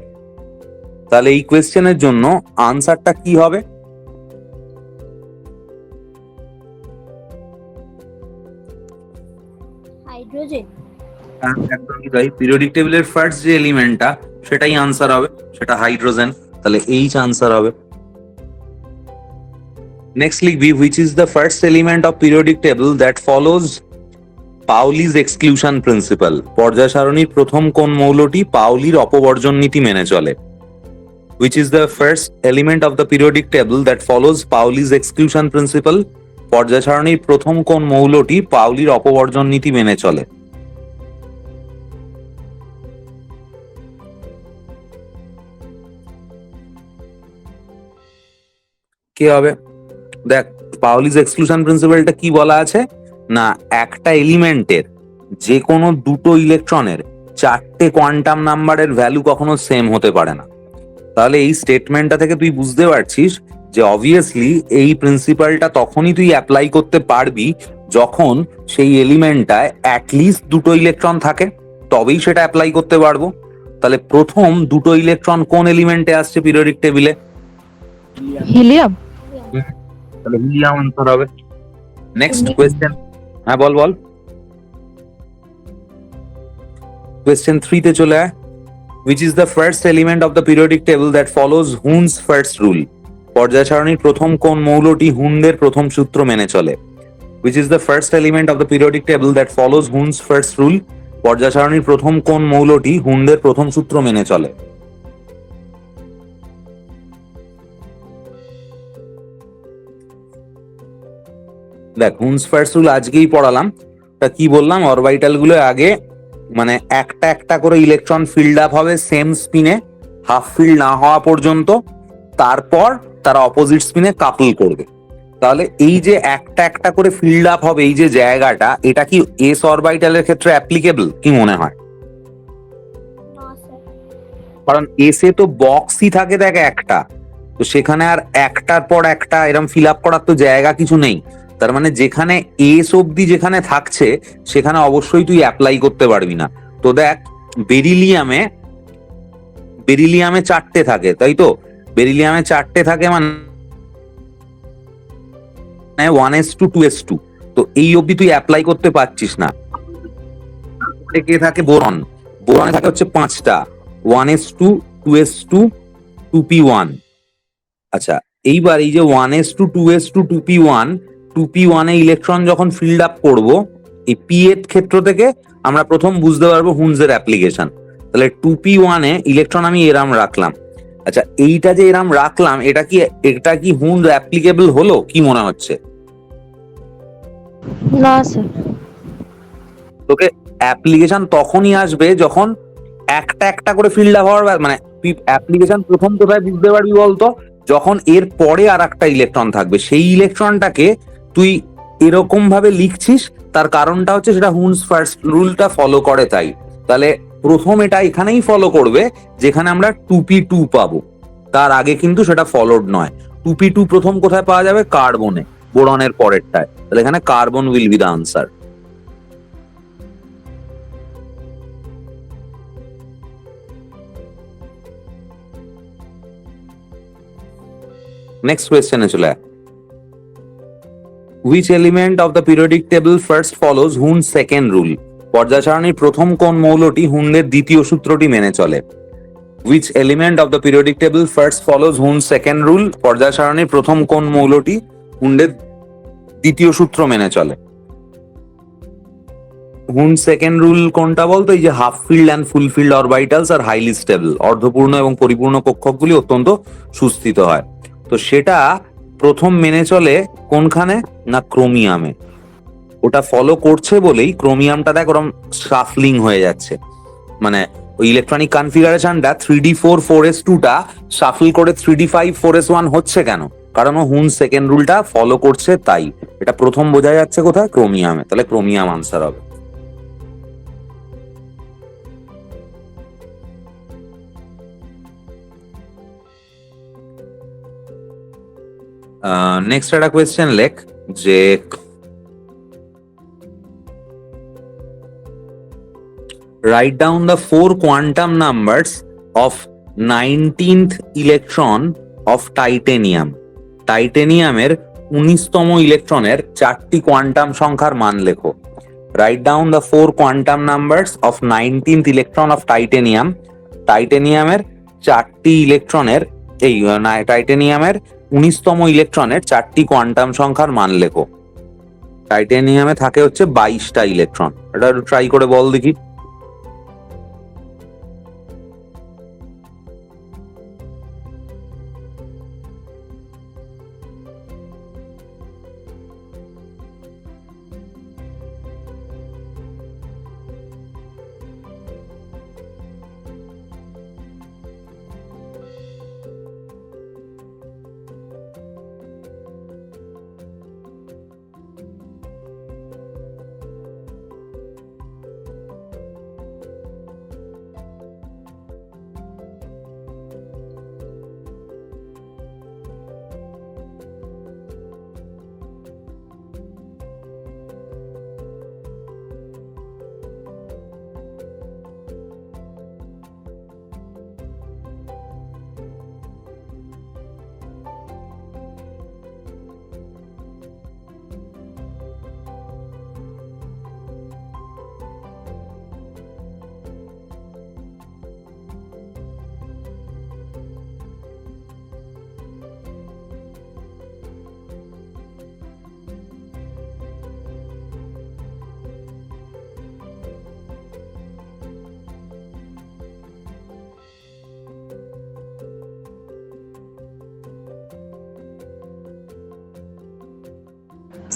তাহলে এই কোয়েশ্চেনের জন্য আনসারটা কি হবে? হাইড্রোজেন। একদমই তাই, পিরিয়ডিক টেবিলের ফার্স্ট যে এলিমেন্টটা সেটাই আনসার হবে, সেটা হাইড্রোজেন। তাহলে এইচ আনসার হবে। নেক্সট লিখবি which is the first element of periodic table that follows পাউলি's exclusion principle? পর্যায় সারণীর প্রথম কোন মৌলটি পাউলির অপবর্জন নীতি মেনে চলে? Which is the first element of the periodic table that follows Pauli's exclusion principle? পর্যায় সারণীর প্রথম কোন মৌলটি পাউলির অপবর্জন নীতি মেনে চলে? কে হবে? দেখ, পাউলিস এক্সক্লুশন প্রিন্সিপালটা কি বলা আছে না, একটা এলিমেন্টের যে কোনো দুটো ইলেকট্রনের চারটে কোয়ান্টাম নাম্বারের ভ্যালু কখনো সেম হতে পারে না। তাহলে এই স্টেটমেন্টটা থেকে তুই বুঝতে পারছিস যে অবভিয়াসলি এই প্রিন্সিপালটা তখনই তুই অ্যাপ্লাই করতে পারবি যখন সেই এলিমেন্টটায় অ্যাটলিস্ট দুটো ইলেকট্রন থাকে, তবেই সেটা অ্যাপ্লাই করতে পারবো। তাহলে প্রথম দুটো ইলেকট্রন কোন এলিমেন্টে আসছে পিরিয়ডিক টেবিলে? হিলিয়াম। তাহলে হিলিয়াম আনসার হবে। Next question. হ্যাঁ বল বল। কোয়েশ্চেন 3 তে চলে আয়। Which is the first element of the periodic table that follows Hund's first rule? পর্যায় সারণীর প্রথম কোন মৌলটি হুন্ডের প্রথম সূত্র মেনে চলে? Which is the first element of the periodic table that follows Hund's first rule? পর্যায় সারণীর প্রথম কোন মৌলটি হুন্ডের প্রথম সূত্র মেনে চলে? দেখ, হুন্স ফার্স্ট রুল আজকেই পড়ালাম। তা কি বললাম, অরবিটাল গুলো আগে মানে একটা একটা করে ইলেকট্রন ফিল্ড আপ হবে সেম স্পিনে, হাফ ফিল্ড না হওয়া পর্যন্ত, তারপর তারা অপোজিট স্পিনে কাপল করবে। তাহলে এই যে একটা একটা করে ফিল্ড আপ হবে এই যে জায়গাটা, এটা কি এস অরবিটালের ক্ষেত্রে অ্যাপ্লিকেবল কি মনে হয়? না স্যার। কারণ এসে তো বক্সই থাকে দেখ একটা, তো সেখানে আর একটার পর একটা এরকম ফিল আপ করার তো জায়গা কিছু নেই। তার মানে যেখানে এস অব্দি যেখানে থাকছে সেখানে অবশ্যই তুই অ্যাপ্লাই করতে পারবি না। তো দেখ, বেরিলিয়ামে চারটে থাকে, তাই তো? বেরিলিয়ামে চারটে থাকে মানে 1s2 2s2, তো এই অব্দি তুই অ্যাপ্লাই করতে পারছিস না। কে থাকে বোরন, বোরনে থাকে হচ্ছে 5টা, 1s2 2s2 2p1। আচ্ছা, এইবার এই যে 1s2 2s2 2p1, 2p1 এ ইলেকট্রন যখন ফিল্ড আপ করবো এই পি এর ক্ষেত্র থেকে আমরা প্রথম বুঝতে পারবো হুন্সের অ্যাপ্লিকেশন। তাহলে 2p1 এ ইলেকট্রন আমি এরাম রাখলাম। আচ্ছা, এইটা যে এরাম রাখলাম এটা কি হুন্স অ্যাপ্লিকেবল হলো কি মনে হচ্ছে না স্যার। তোকে? অ্যাপ্লিকেশন তখনই আসবে যখন একটা একটা করে ফিল্ড আপ হওয়ার মানে অ্যাপ্লিকেশন প্রথম কোথায় বুঝতে পারবি বলতো? যখন এর পরে আর একটা ইলেকট্রন থাকবে, সেই ইলেকট্রনটাকে তুই এরকম ভাবে লিখছিস, তার কারণটা হচ্ছে সেটা হুন্স ফার্স্ট রুলটা ফলো করে তাই। তাহলে প্রথম এটা এখানেই ফলো করবে যেখানে আমরা 2p2 পাবো, তার আগে কিন্তু সেটা ফলোড নয়। 2p2 প্রথম কোথায় পাওয়া যাবে? কার্বনে, বোরনের পরেরটায়। তাহলে এখানে carbon will be the answer. Next কোয়েশ্চেনে চলে আয়। Which element of the periodic table first follows Hund's second rule? পর্যায় সারণীর প্রথম কোন মৌলটি হুন্ডের দ্বিতীয় সূত্রটি মেনে চলে? Which element of the periodic table first follows Hund's second rule? পর্যায় সারণীর প্রথম কোন মৌলটি হুন্ডের দ্বিতীয় সূত্র মেনে চলে? হুন্ড সেকেন্ড রুল কোনটা বলতো? এই যে half filled and full filled orbitals are highly stable, অর্ধপূর্ণ এবং পরিপূর্ণ কক্ষকগুলি অত্যন্ত সুস্থিত হয়। তো সেটা প্রথম মেনে চলে কোনখানে? না ক্রোমিয়ামে। ওটা ফলো করছে বলেই ক্রোমিয়ামটা দেখ ওরকম শাফলিং হয়ে যাচ্ছে, মানে ওই ইলেকট্রনিক কনফিগারেশনটা 3d4 4s2 টা শাফল করে 3d5 4s1 হচ্ছে কেন? কারণ ও হুন্ড সেকেন্ড রুলটা ফলো করছে, তাই। এটা প্রথম বোঝা যাচ্ছে কোথায়? ক্রোমিয়ামে। তাহলে ক্রোমিয়াম আনসার হবে। নেক্সট একটা কোয়েশ্চেন লেখ যে write down the 4 quantum numbers of 19th electron of titanium. টাইটেনিয়ামের 19তম ইলেকট্রনের 4টি কোয়ান্টাম সংখ্যার মান লেখো। Write down the 4 quantum numbers of 19th electron of titanium. টাইটেনিয়ামের 4টি ইলেকট্রনের টাইটেনিয়ামের 19তম ইলেকট্রনের 4টি কোয়ান্টাম সংখ্যার মান লেখো। টাইটেনিয়ামে থাকে হচ্ছে 22টা ইলেকট্রন। এটা ট্রাই করে বল দেখি।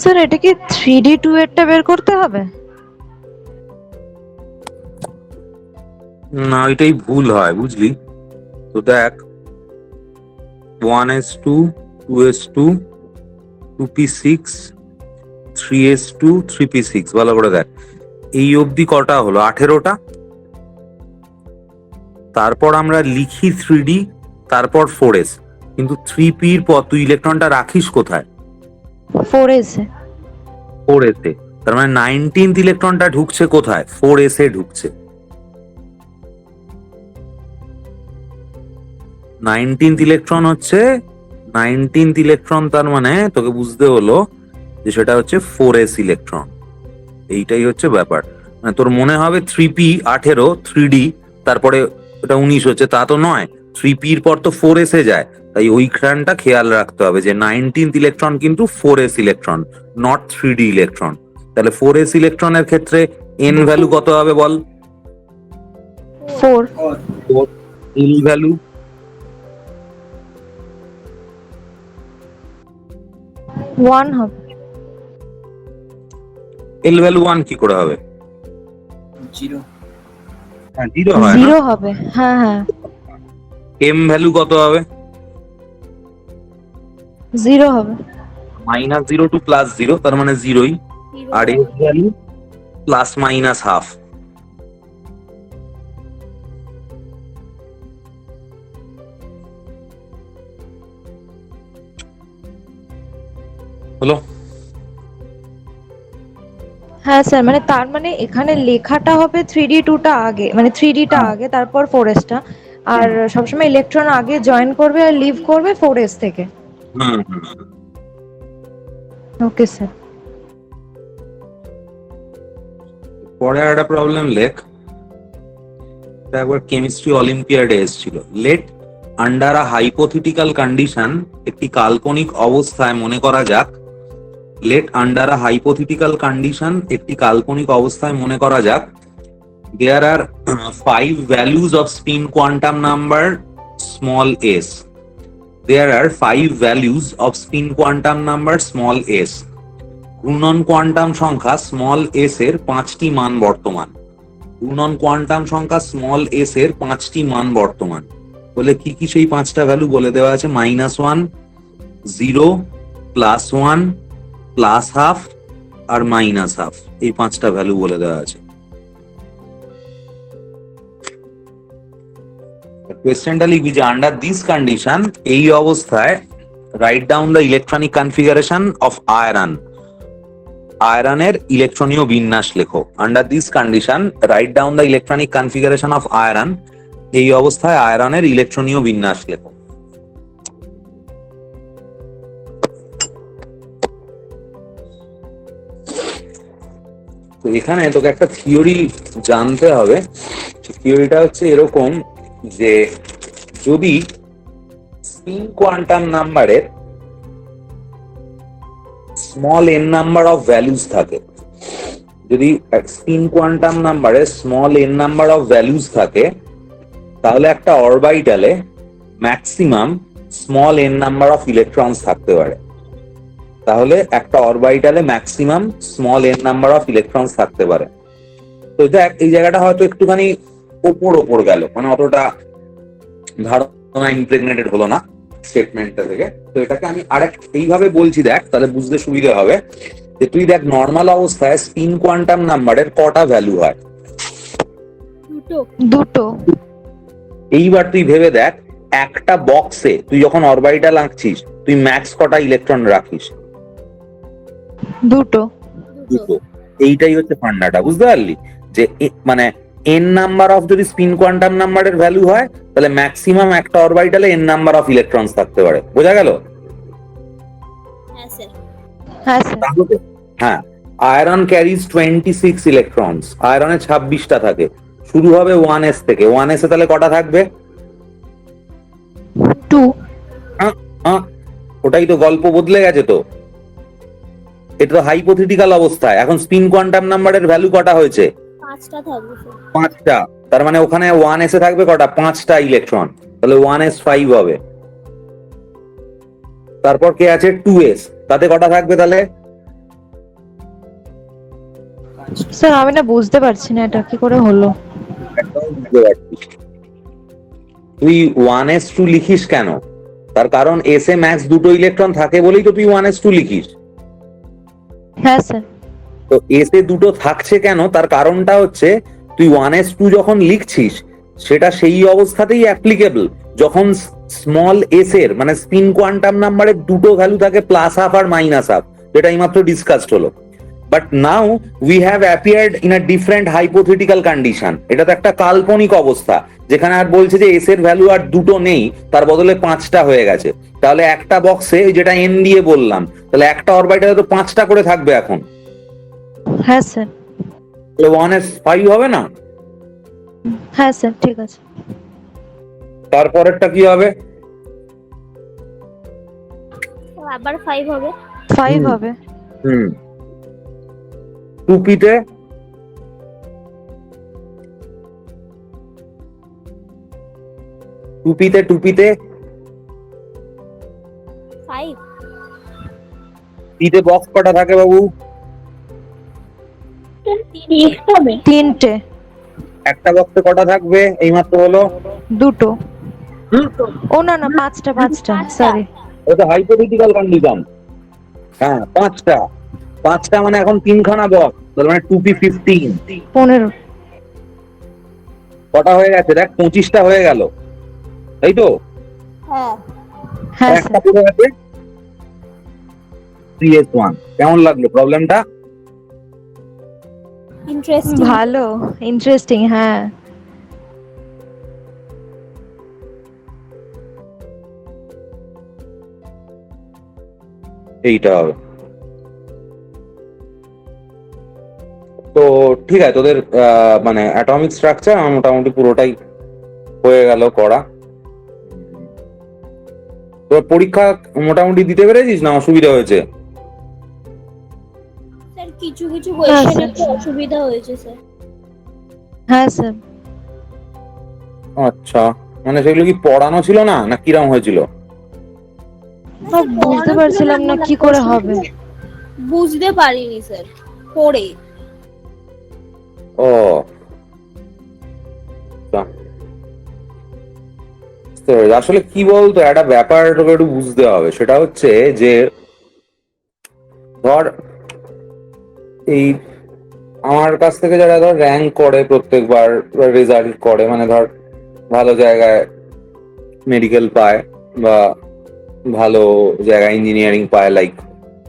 স্যার এটা কি 3D2 এরটা বের করতে হবে? না, এটাই ভুল হয় বুঝলি। তো দেখ 1s2 2s2 2p6 3s2 3p6 ভালো করে দেখ। এই অবধি কটা হলো? 18টা। তারপর আমরা লিখি 3d, তারপর 4s, কিন্তু 3p এর পর তুই ইলেকট্রনটা রাখিস কোথায়? 4s এ। 4s এ। তার মানে 19th ইলেকট্রনটা ঢুকছে কোথায়? 4s এ ঢুকছে। 19th ইলেকট্রন হচ্ছে 19th ইলেকট্রন, তার মানে তোকে বুঝতে হলো যে সেটা হচ্ছে 4s ইলেকট্রন। এইটাই হচ্ছে ব্যাপার। মানে তোর মনে হবে 3p 18 3d তারপরে এটা 19 হচ্ছে, তা তো নয়। 3p এর পর তো 4s এ যায়, তাই ওইখানটা খেয়াল রাখতে হবে যে 19th ইলেকট্রন কিন্তু 4s electron, not 3d electron. তাহলে 4s ইলেকট্রনের ক্ষেত্রে n ভ্যালু কত হবে বল? 4। l value? ওয়ান হবে। l ভ্যালু 1 কি করে হবে? 0 হ্যাঁ 0 হয় না? 0 হবে। হ্যাঁ হ্যাঁ m ভ্যালু কত হবে? 0 হবে। -0 টু +0, তার মানে 0ই। আর s value plus minus half. হলো? হ্যাঁ স্যার, মানে তার মানে এখানে লেখাটা হবে 3D2 টা আগে, মানে 3D টা আগে, তারপর 4s টা। আর সবসময় ইলেকট্রন আগে জয়েন করবে আর লিভ করবে 4s থেকে। হুম হুম। Okay sir. পরে আর একটা প্রবলেম লেখ, এটা একবার কেমিস্ট্রি অলিম্পিয়াডে এসেছিল। Let under a hypothetical condition, একটি কাল্পনিক অবস্থায় মনে করা যাক, let under a hypothetical condition, একটি কাল্পনিক অবস্থায় মনে করা যাক, there are 5 values of spin quantum number small s. There are 5 values of spin quantum number small s. ঘূর্ণন কোয়ান্টাম সংখ্যা স্মল এস এর 5টি মান বর্তমান। ঘূর্ণন কোয়ান্টাম সংখ্যা স্মল এস এর 5টি মান বর্তমান। বলে কি কি সেই 5টা ভ্যালু বলে দেওয়া আছে, -1, 0, +1, +12 আর -12, এই 5টা ভ্যালু বলে দেওয়া আছে। কোয়েশ্চেনটা লিখবি যে আন্ডার দিস কন্ডিশন, এই অবস্থায় write down the electronic configuration of iron, আয়রনের ইলেকট্রনীয় বিন্যাস লেখো। Under this condition write down the electronic configuration of iron, এই অবস্থায় আয়রনের ইলেকট্রনীয় বিন্যাস লেখো। তো এখানে তোকে একটা থিওরি জানতে হবে। থিওরিটা হচ্ছে এরকম যে যদি স্পিন কোয়ান্টাম নাম্বারের small n number of values থাকে, যদি স্পিন কোয়ান্টাম নাম্বারে small n number of values থাকে, তাহলে একটা অরবাইটালে maximum small n number of electrons থাকতে পারে। তাহলে একটা অরবাইটালে maximum small n number of electrons থাকতে পারে। তো দেখ এই জায়গাটা হয়তো একটুখানি ওপর গেল, মানে অতটা ধারণা ইমপ্রেগনেটেড হলো না স্টেটমেন্টটা থেকে। তো এটাকে আমি আরেক এইভাবে বলছি, দেখ তাহলে বুঝতে সুবিধা হবে। যে তুই দেখ নর্মাল অবস্থায় স্পিন কোয়ান্টাম নাম্বারের কটা ভ্যালু হয়? দুটো। এইবার তুই ভেবে দেখ, একটা বক্সে তুই যখন অরবাইটাল আঁকছিস তুই ম্যাক্স কটা ইলেকট্রন রাখিস? দুটো। দুটো। এইটাই হচ্ছে ফান্ডাটা, বুঝতে পারলি? যে মানে এন নাম্বার অফ যদি স্পিন কোয়ান্টাম নাম্বারের ভ্যালু হয়, তাহলে ম্যাক্সিমাম একটা অরবাইটালে এন নাম্বার অফ ইলেকট্রনস থাকতে পারে। বোঝা গেল? হ্যাঁ স্যার। হ্যাঁ স্যার। তাহলে হ্যাঁ, আয়রন ক্যারিজ 26 ইলেকট্রনস, আয়রনে 26টা থাকে। শুরু হবে 1s থেকে, 1s এ তাহলে কটা থাকবে? 2। ওটাই তো, গল্প বদলে গেছে তো। এটা তো হাইপোথেটিক্যাল অবস্থায়। এখন স্পিন কোয়ান্টাম নাম্বারের ভ্যালু কটা হয়েছে? 5টা থাকবে স্যার। 5টা। তার মানে ওখানে 1s এ থাকবে কটা? 5টা ইলেকট্রন। তাহলে 1s 5 হবে। তারপর কে আছে? 2s, তাতে কটা থাকবে তাহলে? স্যার আমি না বুঝতে পারছি না এটা কি করে হলো। একদম বুঝতে পারছি। তুই 1s2 লিখিস কেন? তার কারণ এস এ ম্যাক্স দুটো ইলেকট্রন থাকে বলেই তো তুই 1s2 লিখিস। হ্যাঁ স্যার। তো এস এ দুটো থাকছে কেন, তার কারণটা হচ্ছে তুই 1s2 যখন লিখছিস সেটা সেই অবস্থাতেই অ্যাপ্লিকেবল যখন স্মল এস এর মানে স্পিন কোয়ান্টাম নাম্বারের দুটো ভ্যালু থাকে, +12 আর -12, যেটা এইমাত্র ডিসকাসড হলো। But now we have appeared in a different hypothetical condition. এটা তো একটা কাল্পনিক অবস্থা, যেখানে আর বলছে যে এস এর ভ্যালু আর দুটো নেই, তার বদলে 5টা হয়ে গেছে। তাহলে একটা বক্সে যেটা এন দিয়ে বললাম, তাহলে একটা অরবাইটালে তো 5টা করে থাকবে এখন। হ্যাঁ স্যার। 1s 5 হবে না? হ্যাঁ স্যার ঠিক আছে। তারপরেরটা কি হবে? আবার 5 হবে। 5 হবে। হুম। 2p-তে? 2p-তে 5 p-তে বক্স কটা থাকে বাবু? 6 হবে। 3টে। একটা বক্সে কটা থাকবে এইমাত্র হলো? দুটো। ও না না 5টা সরি। ওটা হাইপোথেটিক্যাল কন্ডিশন। হ্যাঁ 5টা মানে এখন 3খানা বক্স, তার মানে 2p 15। 15। কটা হয়ে গেছে দেখ? 25টা হয়ে গেল, তাই তো? হ্যাঁ। হ্যাঁ একটা স্যার। পুরো আছে 3s1। কেমন লাগলো প্রবলেমটা? ইন্টারেস্টিং। ভালো, ইন্টারেস্টিং। হ্যাঁ। এইটা হবে। তো ঠিক আছে, তোদের মানে অ্যাটমিক স্ট্রাকচার মোটামুটি পুরোটাই হয়ে গেল করা। তোর পরীক্ষা মোটামুটি দিতে পেরেছিস না অসুবিধা হয়েছে? স্যার কিছু কিছু কোয়েশ্চেন স্যার। একটু অসুবিধা হয়েছে স্যার। হ্যাঁ স্যার। আচ্ছা, মানে সেগুলো কি পড়ানো ছিল না, না কিরম হয়েছিল? সব বুঝতে পারছিলাম না কি করে হবে। বুঝতে পারিনি স্যার পড়ে। ও আচ্ছা। বুঝতে পেরেছি। আসলে কি বলতো, একটা ব্যাপার তোকে একটু বুঝতে হবে, সেটা হচ্ছে যে ধর এই আমার কাছ থেকে যারা ধর র্যাঙ্ক করে প্রত্যেকবার, রেজাল্ট করে, মানে ধর ভালো জায়গায় মেডিকেল পায় বা ভালো জায়গায় ইঞ্জিনিয়ারিং পায়, লাইক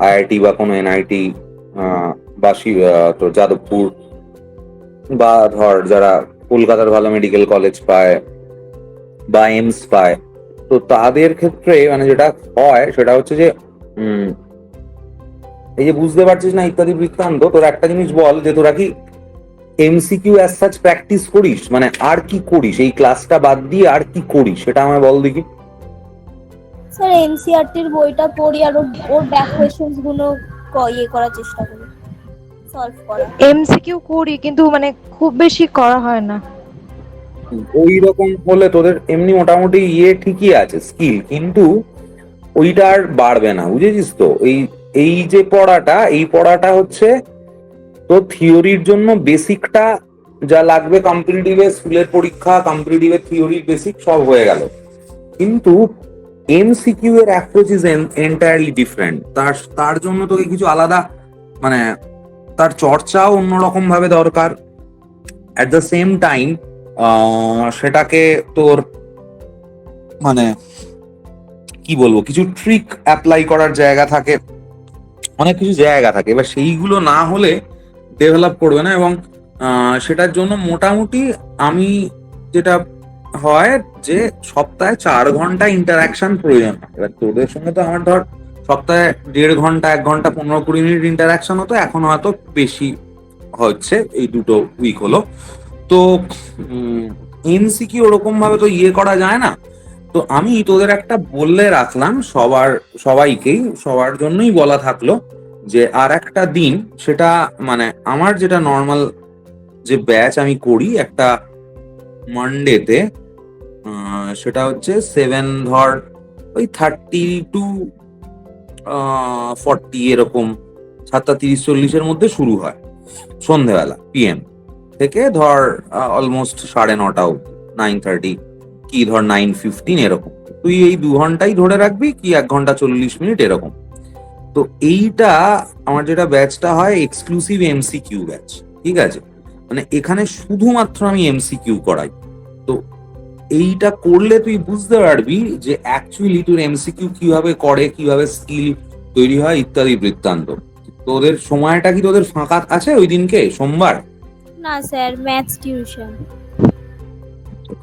আইআইটি বা কোনো এনআইটি বা তোর যাদবপুর, বা ধর যারা কলকাতার ভালো মেডিকেল কলেজ পায় বা এইমস পায়, তো তাদের ক্ষেত্রে মানে যেটা হয় সেটা হচ্ছে যে এই যে বুঝতে পারছিস না ইত্যাদি বৃত্তান্ত, তোরা একটা জিনিস বল যে তোরা কি এমসিকিউ অ্যাজ সাচ প্র্যাকটিস করিস, মানে আর কি করিস এই ক্লাসটা বাদ দিয়ে, আর কি করিস সেটা আমায় বল দেখি। স্যার এনসিইআরটির বইটা পড়ি আর ওর ব্যাক কোয়েশ্চেনস গুলো ইয়ে করার চেষ্টা করি, সলভ করা। এমসিকিউ করি কিন্তু মানে খুব বেশি করা হয় না। ওই রকম হলে তোদের এমনি মোটামুটি ইয়ে ঠিকই আছে স্কিল, কিন্তু ওইটা আর বাড়বে না, বুঝেছিস তো? এই এই যে পড়াটা, এই পড়াটা হচ্ছে তো থিওরির জন্য বেসিকটা যা লাগবে, কম্পিটিটিভের স্কুলের পরীক্ষা, কম্পিটিটিভের থিওরির বেসিক সব হয়ে গেল, কিন্তু এমসিকিউ এর অ্যাপ্রোচ ইজ এন্টায়ারলি ডিফারেন্ট। তার জন্য তোকে কিছু আলাদা, মানে তার চর্চাও অন্যরকম ভাবে দরকার। অ্যাট দ্য সেম টাইম সেটাকে তোর মানে কি বলবো, কিছু ট্রিক অ্যাপ্লাই করার জায়গা থাকে, অনেক কিছু জায়গা থাকে, এবার সেইগুলো না হলে ডেভেলপ করবে না। এবং সেটার জন্য মোটামুটি আমি যেটা হয় যে সপ্তাহে 4 ঘন্টা ইন্টারাকশন প্রয়োজন হয়। এবার তোদের সঙ্গে তো আমার ধর সপ্তাহে 1.5 ঘন্টা 1 ঘন্টা 15-20 মিনিট ইন্টারাকশন হতো, এখন হয়তো বেশি হচ্ছে, এই 2 উইক হলো। তো এমসিকিউ ওরকম ভাবে তো ইয়ে করা যায় না। তো আমি তোদের একটা বললে রাখলাম, সবাইকেই, সবার জন্যই বলা থাকলো যে আর একটা দিন, সেটা মানে আমার যেটা নর্মাল যে ব্যাচ আমি করি একটা মানডেতে, সেটা হচ্ছে 7 ধর ওই 30 to 40 এরকম, 7:30-40 মধ্যে শুরু হয় সন্ধেবেলা PM থেকে, ধর অলমোস্ট 9:30 অব্দি, 9:30 কি ধর 9:15 এরকম। তুই এই 2 ঘন্টাই ধরে রাখবি, কি 1 ঘন্টা 40 মিনিট এরকম। তো এইটা আমার যেটা ব্যাচটা হয় এক্সক্লুসিভ এমসিকিউ ব্যাচ, ঠিক আছে? মানে এখানে শুধুমাত্র আমি এমসিকিউ করাই। তো এইটা করলে তুই বুঝতে পারবি যে অ্যাকচুয়ালি তোর এমসিকিউ কিভাবে করে, কিভাবে স্কিল তৈরি হয় ইত্যাদি বৃত্তান্ত। তোদের সময়টা কি তোদের ফাঁকা আছে ওই দিনকে, সোমবার? না স্যার ম্যাথস টিউশন।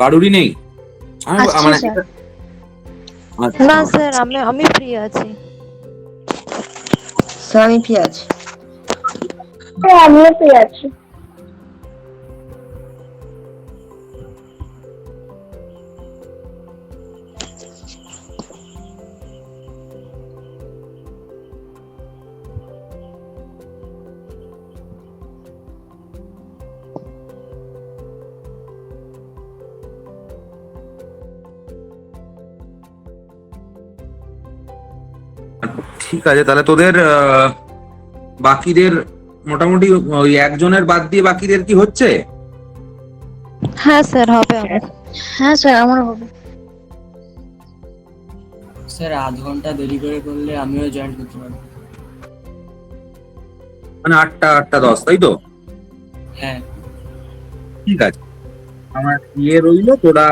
কারুরই নেই? আসছি মানে স্যার। আচ্ছা। না স্যার, আমি ফ্রি আছি। স্যার আমি ফ্রি আছি। হ্যাঁ আমিও পেয়ে আছি। ঠিক আছে, তাহলে তোদের বাকিদের মোটামুটি ওই একজনের বাদ দিয়ে বাকিদের কি হচ্ছে? হ্যাঁ স্যার, হবে আমার। হ্যাঁ স্যার আমারও হবে। স্যার 0.5 ঘন্টা দেরি করে করলে আমিও জয়েন করতে পারবো। মানে 8টা 10, তাই তো? হ্যাঁ ঠিক আছে, আমার ইয়ে রইলো, তোরা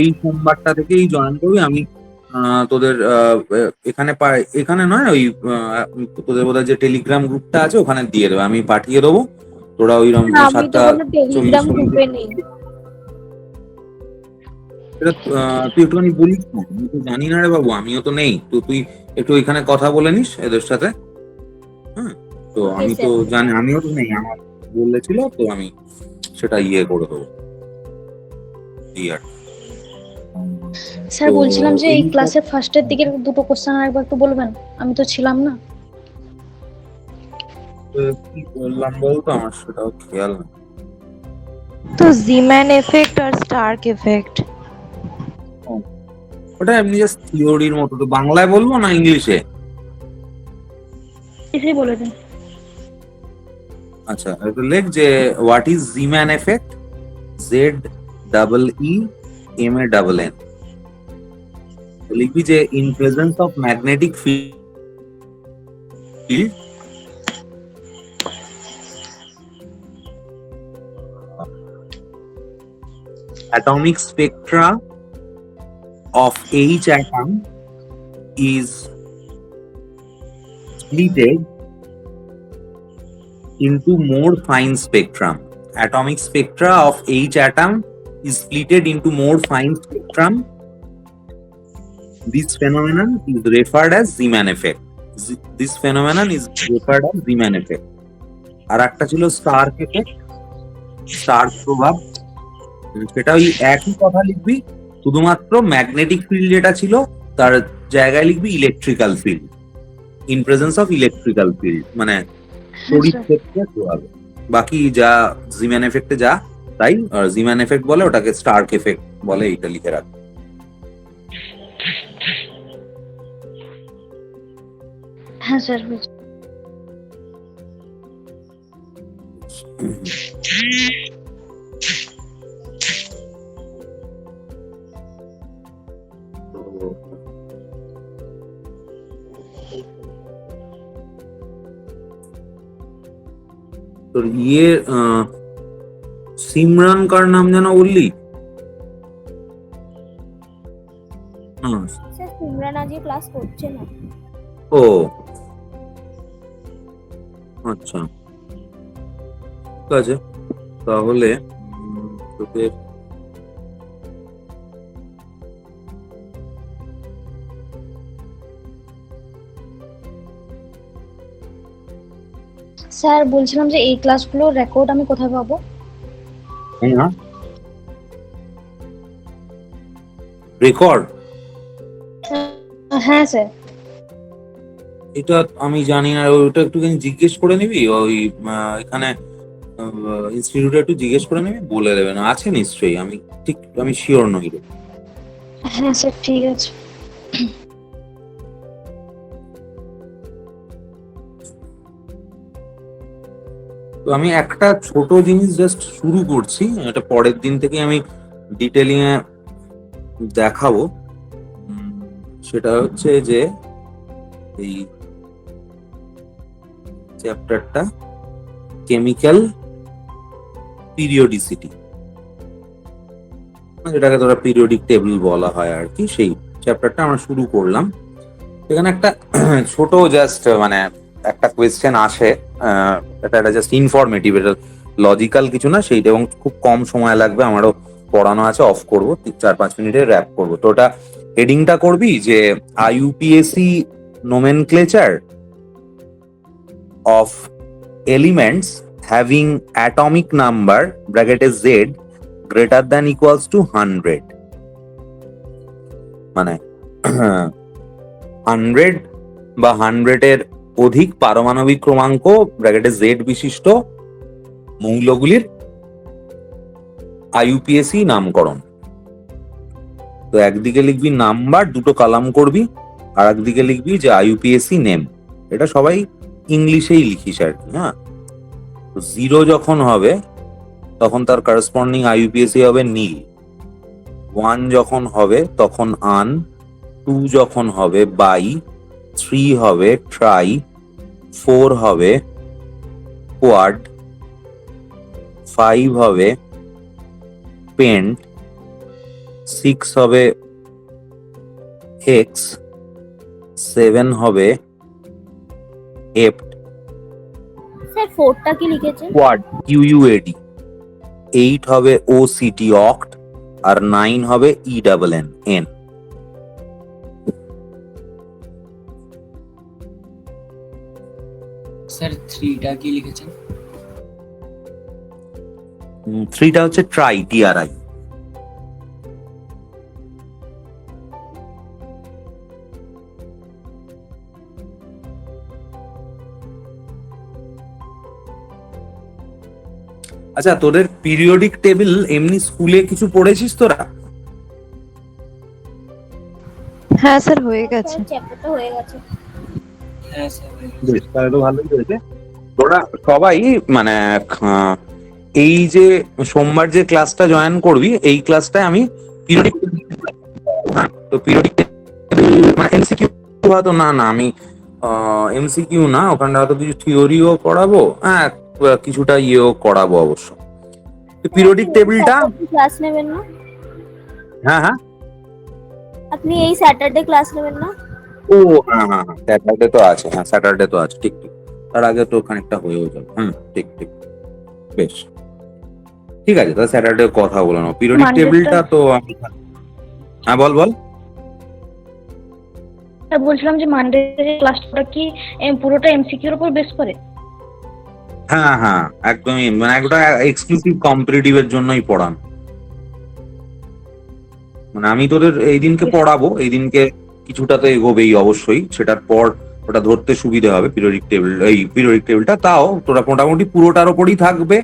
এই সোমবারটা থেকেই জয়েন করবি। আমি তোদের এখানে নয়, ওই তোদের বোধহয় যে টেলিগ্রাম গ্রুপটা আছে ওখানে দিয়ে দেবো, আমি পাঠিয়ে দেবো। তোরা ওই আমি তো কোনো টেলিগ্রাম 7:40 গ্রুপে নেই। এটা তুই একটুখানি বলিস না, আমি তো জানি না রে বাবু, আমিও তো নেই, তো তুই একটু এখানে কথা বলে নিস এদের সাথে। হ্যাঁ, তো Okay, আমি তো sir. জানি, আমিও তো নেই, আমার বলেছিল তো আমি সেটা করে দেবো এই আর কি। স্যার তো বলছিলাম যে এই এই ক্লাসের ফার্স্টের দিকের দুটো কোশ্চেন আরেকবার একটু বলবেন, আমি তো ছিলাম না। কি বললাম বলতো, আমার সেটাও খেয়াল নেই। তো জিম্যান এফেক্ট আর স্টার্ক এফেক্ট। ওটা এমনি জাস্ট থিওরির মতো, তো বাংলায় বলবো না ইংলিশে? এসেই বলে দিন। আচ্ছা, একটু লেখ যে হোয়াট ইজ জিম্যান এফেক্ট, ZEEMANN। লিখবি যে in presence of magnetic field atomic spectra of each atom is splitted into more fine spectrum. Atomic spectra of each atom is splitted into more fine spectrum. This phenomenon is referred as Zeeman effect. This phenomenon is referred as Zeeman effect. আর একটা ছিল Starc effect, Starc প্রভাব। সেটা ওই একই কথা লিখবি, শুধুমাত্র magnetic field যেটা ছিল তার জায়গায় লিখবি electrical field, in presence of electrical field, মানে তড়িৎ ক্ষেত্রে প্রভাব। বাকি যা জিম্যান এফেক্টে যা তাই, আর জিম্যান এফেক্ট বলে ওটাকে স্টার্ক এফেক্ট বলে, এইটা লিখে রাখ। হ্যাঁ স্যার হয়েছে। তোর সিমরান কার নাম যেন বললি? স্যার সিমরান আজকে ক্লাস করছে না। ও আচ্ছা, ঠিক আছে, তাহলে তোদের স্যার বলছিলাম যে এই ক্লাসগুলোর রেকর্ড আমি কোথায় পাবো? রেকর্ড, হ্যাঁ স্যার। এটা আমি জানি না, ওটা একটুখানি জিজ্ঞেস করে নিবি, ওই এখানে ইনস্টিটিউটে একটু জিজ্ঞেস করে নিবি, বলে দেবে না, আছে নিশ্চয়ই, আমি শিওর নই রে। হ্যাঁ স্যার ঠিক আছে। তো আমি একটা ছোট জিনিস জাস্ট শুরু করছি, এটা পরের দিন থেকে আমি ডিটেলিং এ দেখাবো। সেটা হচ্ছে যে এই চ্যাপ্টারটা কেমিক্যাল পিরিয়ডিসিটি, যেটাকে ধরো পিরিয়ডিক টেবিল বলা হয় আর কি, সেই চ্যাপ্টারটা আমরা শুরু করলাম। এখানে একটা ছোট জাস্ট মানে একটা কোয়েশ্চেন আসে, এটা জাস্ট ইনফরমেটিভ, এটা লজিক্যাল কিছু না সেইটা, এবং খুব কম সময় লাগবে, আমারও পড়ানো আছে, অফ করবো 4-5 মিনিটে র্যাপ করবো। তো ওটা হেডিংটা করবি যে IUPAC nomenclature of elements having atomic number bracket Z greater than equals to 100, মানে 100 বা 100 এর অধিক পারমাণবিক ক্রমাঙ্ক ব্র্যাকেটে Z বিশিষ্ট মৌলগুলির IUPAC নামকরণ। তো একদিকে লিখবি নাম্বার, দুটো কলাম করবি, আর একদিকে লিখবি যে IUPAC নেম। এটা সবাই ইংলিশেই লিখিস আর কি। হ্যাঁ, তো 0 যখন হবে তখন তার করসপন্ডিং IUPAC হবে নীল, 1 যখন হবে তখন আন, 2 যখন হবে বাই, 3 হবে ট্রাই, 4 হবে কোয়াড, 5 হবে পেন্ট, 6 হবে হেক্স, 7 হবে হেপ্ট, স্যার ফোরটা কি লিখেছেন? কোয়াড QUAD, 8 হবে OCT অক্ট, আর 9 হবে ENN এন। স্যার 3টা কি লিখেছেন? 3টা হচ্ছে ট্রাই, TRI। আচ্ছা, তোদের পিরিয়ডিক টেবিল এমনি স্কুলে কিছু পড়েছিস তোরা? হ্যাঁ স্যার, হয়ে গেছে। চ্যাপ্টারটা হয়ে গেছে। হ্যাঁ স্যার হয়ে গেছে। বেশ, তাহলে তো ভালোই হয়েছে। তোরা সবাই মানে এই যে সোমবার যে ক্লাসটা জয়েন করবি, এই ক্লাসটায় আমি পিরিয়ডিক, তো পিরিয়ডিক মানে এমসিকিউ হয়তো না, আমি এমসিকিউ না, ওখানটা হয়তো কিছু থিওরিও পড়াবো, হ্যাঁ কিছুটা ইয়েও করাবো অবশ্য। পিরিয়ডিক টেবিলটা ক্লাস নেবেন না? হ্যাঁ হ্যাঁ, আপনি এই স্যাটারডে ক্লাস নেবেন না? ও হ্যাঁ হ্যাঁ হ্যাঁ, স্যাটারডে তো আছে, হ্যাঁ স্যাটারডে তো আছে, ঠিক ঠিক। তার আগে তো খানিকটা হয়েও যাবে। ঠিক ঠিক, বেশ ঠিক আছে, তাহলে স্যাটারডে কথা বলে নাও। পিরিয়ডিক Monday টেবিলটা তো হ্যাঁ বল বল। স্যার বলছিলাম যে মানডে ক্লাসটা কি পুরোটা এমসিকিউর উপর বেস করে? হ্যাঁ হ্যাঁ, একদমই, মানে একটা এক্সক্লুসিভ কম্পিটিটিভ এর জন্যই পড়ান। মানে আমি তোদের এই দিনকে পড়াবো, এই দিনকে কিছুটা তো এগোবেই অবশ্যই, সেটার পর ওটা ধরতে সুবিধা হবে পিরিয়ডিক টেবিল, এই পিরিয়ডিক টেবিলটা। তাও তোরা মোটামুটি পুরোটার ওপরই থাকবে,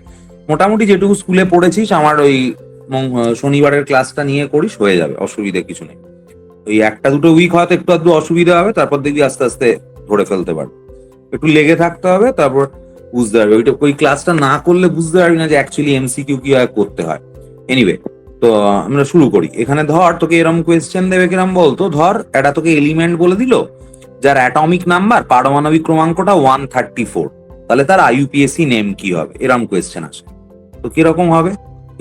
মোটামুটি যেটুকু স্কুলে পড়েছিস আমার ওই শনিবারের ক্লাসটা নিয়ে করিস, হয়ে যাবে, অসুবিধা কিছু নেই। ওই একটা দুটো উইক হয়তো একটু আধটু অসুবিধা হবে, তারপর দেখবি আস্তে আস্তে ধরে ফেলতে পারবে। একটু লেগে থাকতে হবে, তারপর বুঝতে পারবে। ওই ক্লাসটা না করলে বুঝতে পারবি না যে অ্যাকচুয়ালি এমসিকিউ কি হয় করতে হয়। এনিওয়ে, তো আমরা শুরু করি। এখানে ধর তোকে এরকম কোয়েশ্চেন দেবে, কিরম বলতো, ধর এটা তোকে এলিমেন্ট বলে দিল যার অ্যাটমিক নাম্বার, পারমাণবিক ক্রমাঙ্কটা 134, তাহলে তার IUPAC নেম কি হবে, এরকম কোয়েশ্চেন আসে। তো কিরকম হবে,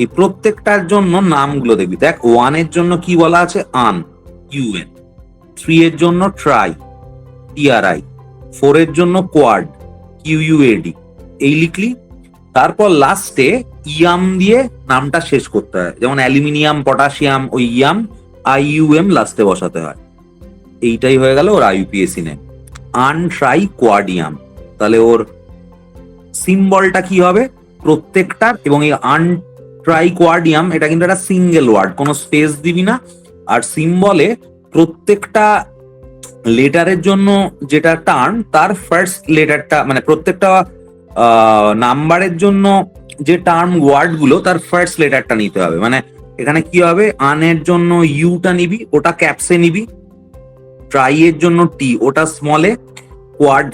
এই প্রত্যেকটার জন্য নামগুলো দেখবি। দেখ, 1 এর জন্য কি বলা আছে, আন, UN, 3 এর জন্য ট্রাই, TRI, 4 এর জন্য কোয়াড, QUAD, এই লিখলি। তারপর লাস্টে ইয়াম দিয়ে নামটা শেষ করতে হয়, যেমন অ্যালুমিনিয়াম, পটাশিয়াম, ওই ইয়াম IUM লাস্টে বসাতে হয়। এইটাই হয়ে গেল ওর IUPAC নেম, আনট্রাই কোয়াডিয়াম। তাহলে ওর সিম্বলটা কি হবে প্রত্যেকটার, এবং এই আনট্রাই কোয়াডিয়াম এটা কিন্তু একটা সিঙ্গেল ওয়ার্ড, কোনো স্পেস দিবি না। আর সিম্বলে প্রত্যেকটা লেটারের জন্য যেটা টার্ম, তার ফার্স্ট লেটারটা, মানে প্রত্যেকটা নাম্বারের জন্য যে টার্ম ওয়ার্ড গুলো, তার ফার্স্ট লেটারটা নিতে হবে। মানে এখানে কি হবে, আনের জন্য ইউটা নিবি, ওটা ক্যাপসে নিবি, ট্রাই এর জন্য টি, ওটা স্মলে, কোয়াড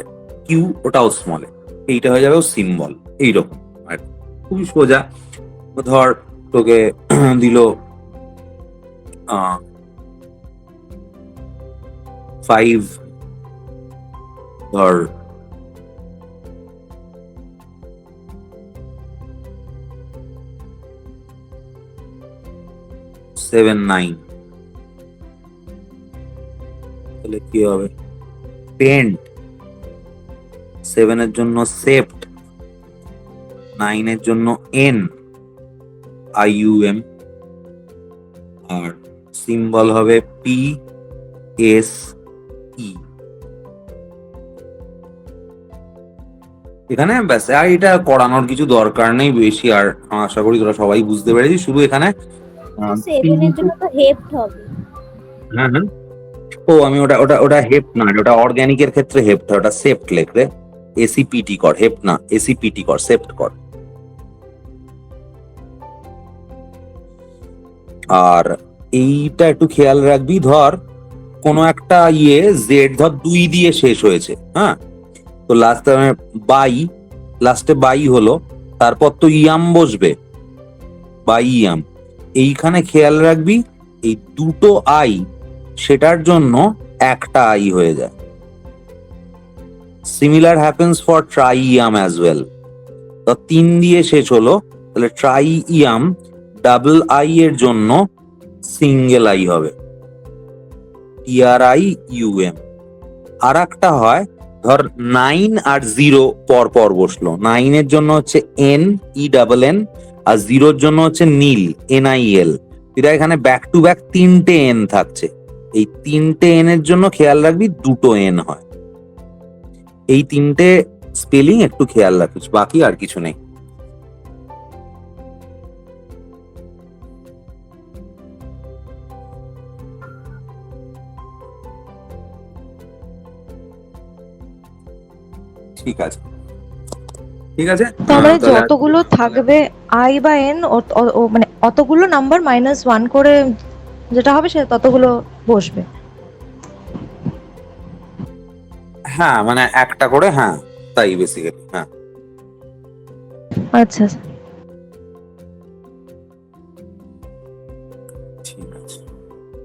কিউ, ওটাও স্মলে। এইটা হয়ে যাবে সিম্বল। এইরকম আর খুবই সোজা। ধর তোকে দিল 5, ধর 7, 9, তাহলে কি হবে, পেন্ট, 7 এর জন্য সেপ্ট, 9 এর জন্য এন, IUM, আর সিম্বল হবে PSE। এখানে ব্যাস, আর এটা করানোর কিছু দরকার নেই বেশি। আর আশা করি তোরা সবাই বুঝতে পেরেছিস। শুধু এখানে 7 এর জন্য তো হেপ্ট হবে। হ্যাঁ হ্যাঁ, ও আমি ওটা ওটা ওটা হেপ্ট না, ওটা অর্গানিকের ক্ষেত্রে হেপ্ট, ওটা সেপ্ট লেখরে, ACPT কর, হেপ্ট না, ACPT কর, সেপ্ট কর। আর এইটা একটু খেয়াল রাখবি, ধর কোনো একটা জেড ধর 2 দিয়ে শেষ হয়েছে, হ্যাঁ, তো লাস্টে বাই হলো, তারপর তো ইয়াম বসবে, বাই ইয়াম। এইখানে খেয়াল রাখবি, এই দুটো আই, সেটার জন্য একটা আই হয়ে যায়। সিমিলার হ্যাপেন্স ফর ট্রাই ইয়াম অ্যাজ ওয়েল। তো 3 দিয়ে শেষ হলো, তাহলে ট্রাই ইয়াম ডাবল আই এর জন্য সিঙ্গেল আই হবে, TRIUM। আর একটা হয়, ধর 9 আর 0 পর পর বসলো, 9 এর জন্য হচ্ছে NENN, আর 0 এর জন্য হচ্ছে নীল, NIL। এরা এখানে ব্যাক টু ব্যাক 3টে এন থাকছে। এই 3টে এন এর জন্য খেয়াল রাখবি 2টো এন হয়। এই 3টে স্পেলিং একটু খেয়াল রাখিস, বাকি আর কিছু নেই। ঠিক আছে, ঠিক আছে। তার মানে তাহলে যতগুলো থাকবে আই বা এন, মানে অতগুলো নাম্বার -1 করে যেটা হবে সে ততগুলো বসবে। হ্যাঁ, মানে একটা করে, হ্যাঁ তাই বেসিক্যালি, হ্যাঁ। আচ্ছা ঠিক আছে,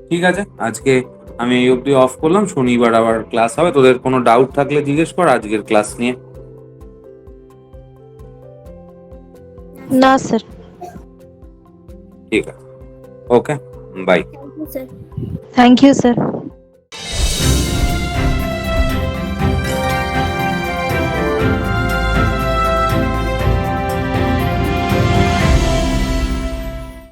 ঠিক আছে, আজকে আমি এই অবধি অফ করলাম। শনিবার আবার ক্লাস হবে, তোদের কোনো ডাউট থাকলে জিজ্ঞেস কর আজকের ক্লাস নিয়ে। না স্যার। ঠিক আছে, okay, bye. Thank you sir. Thank you sir.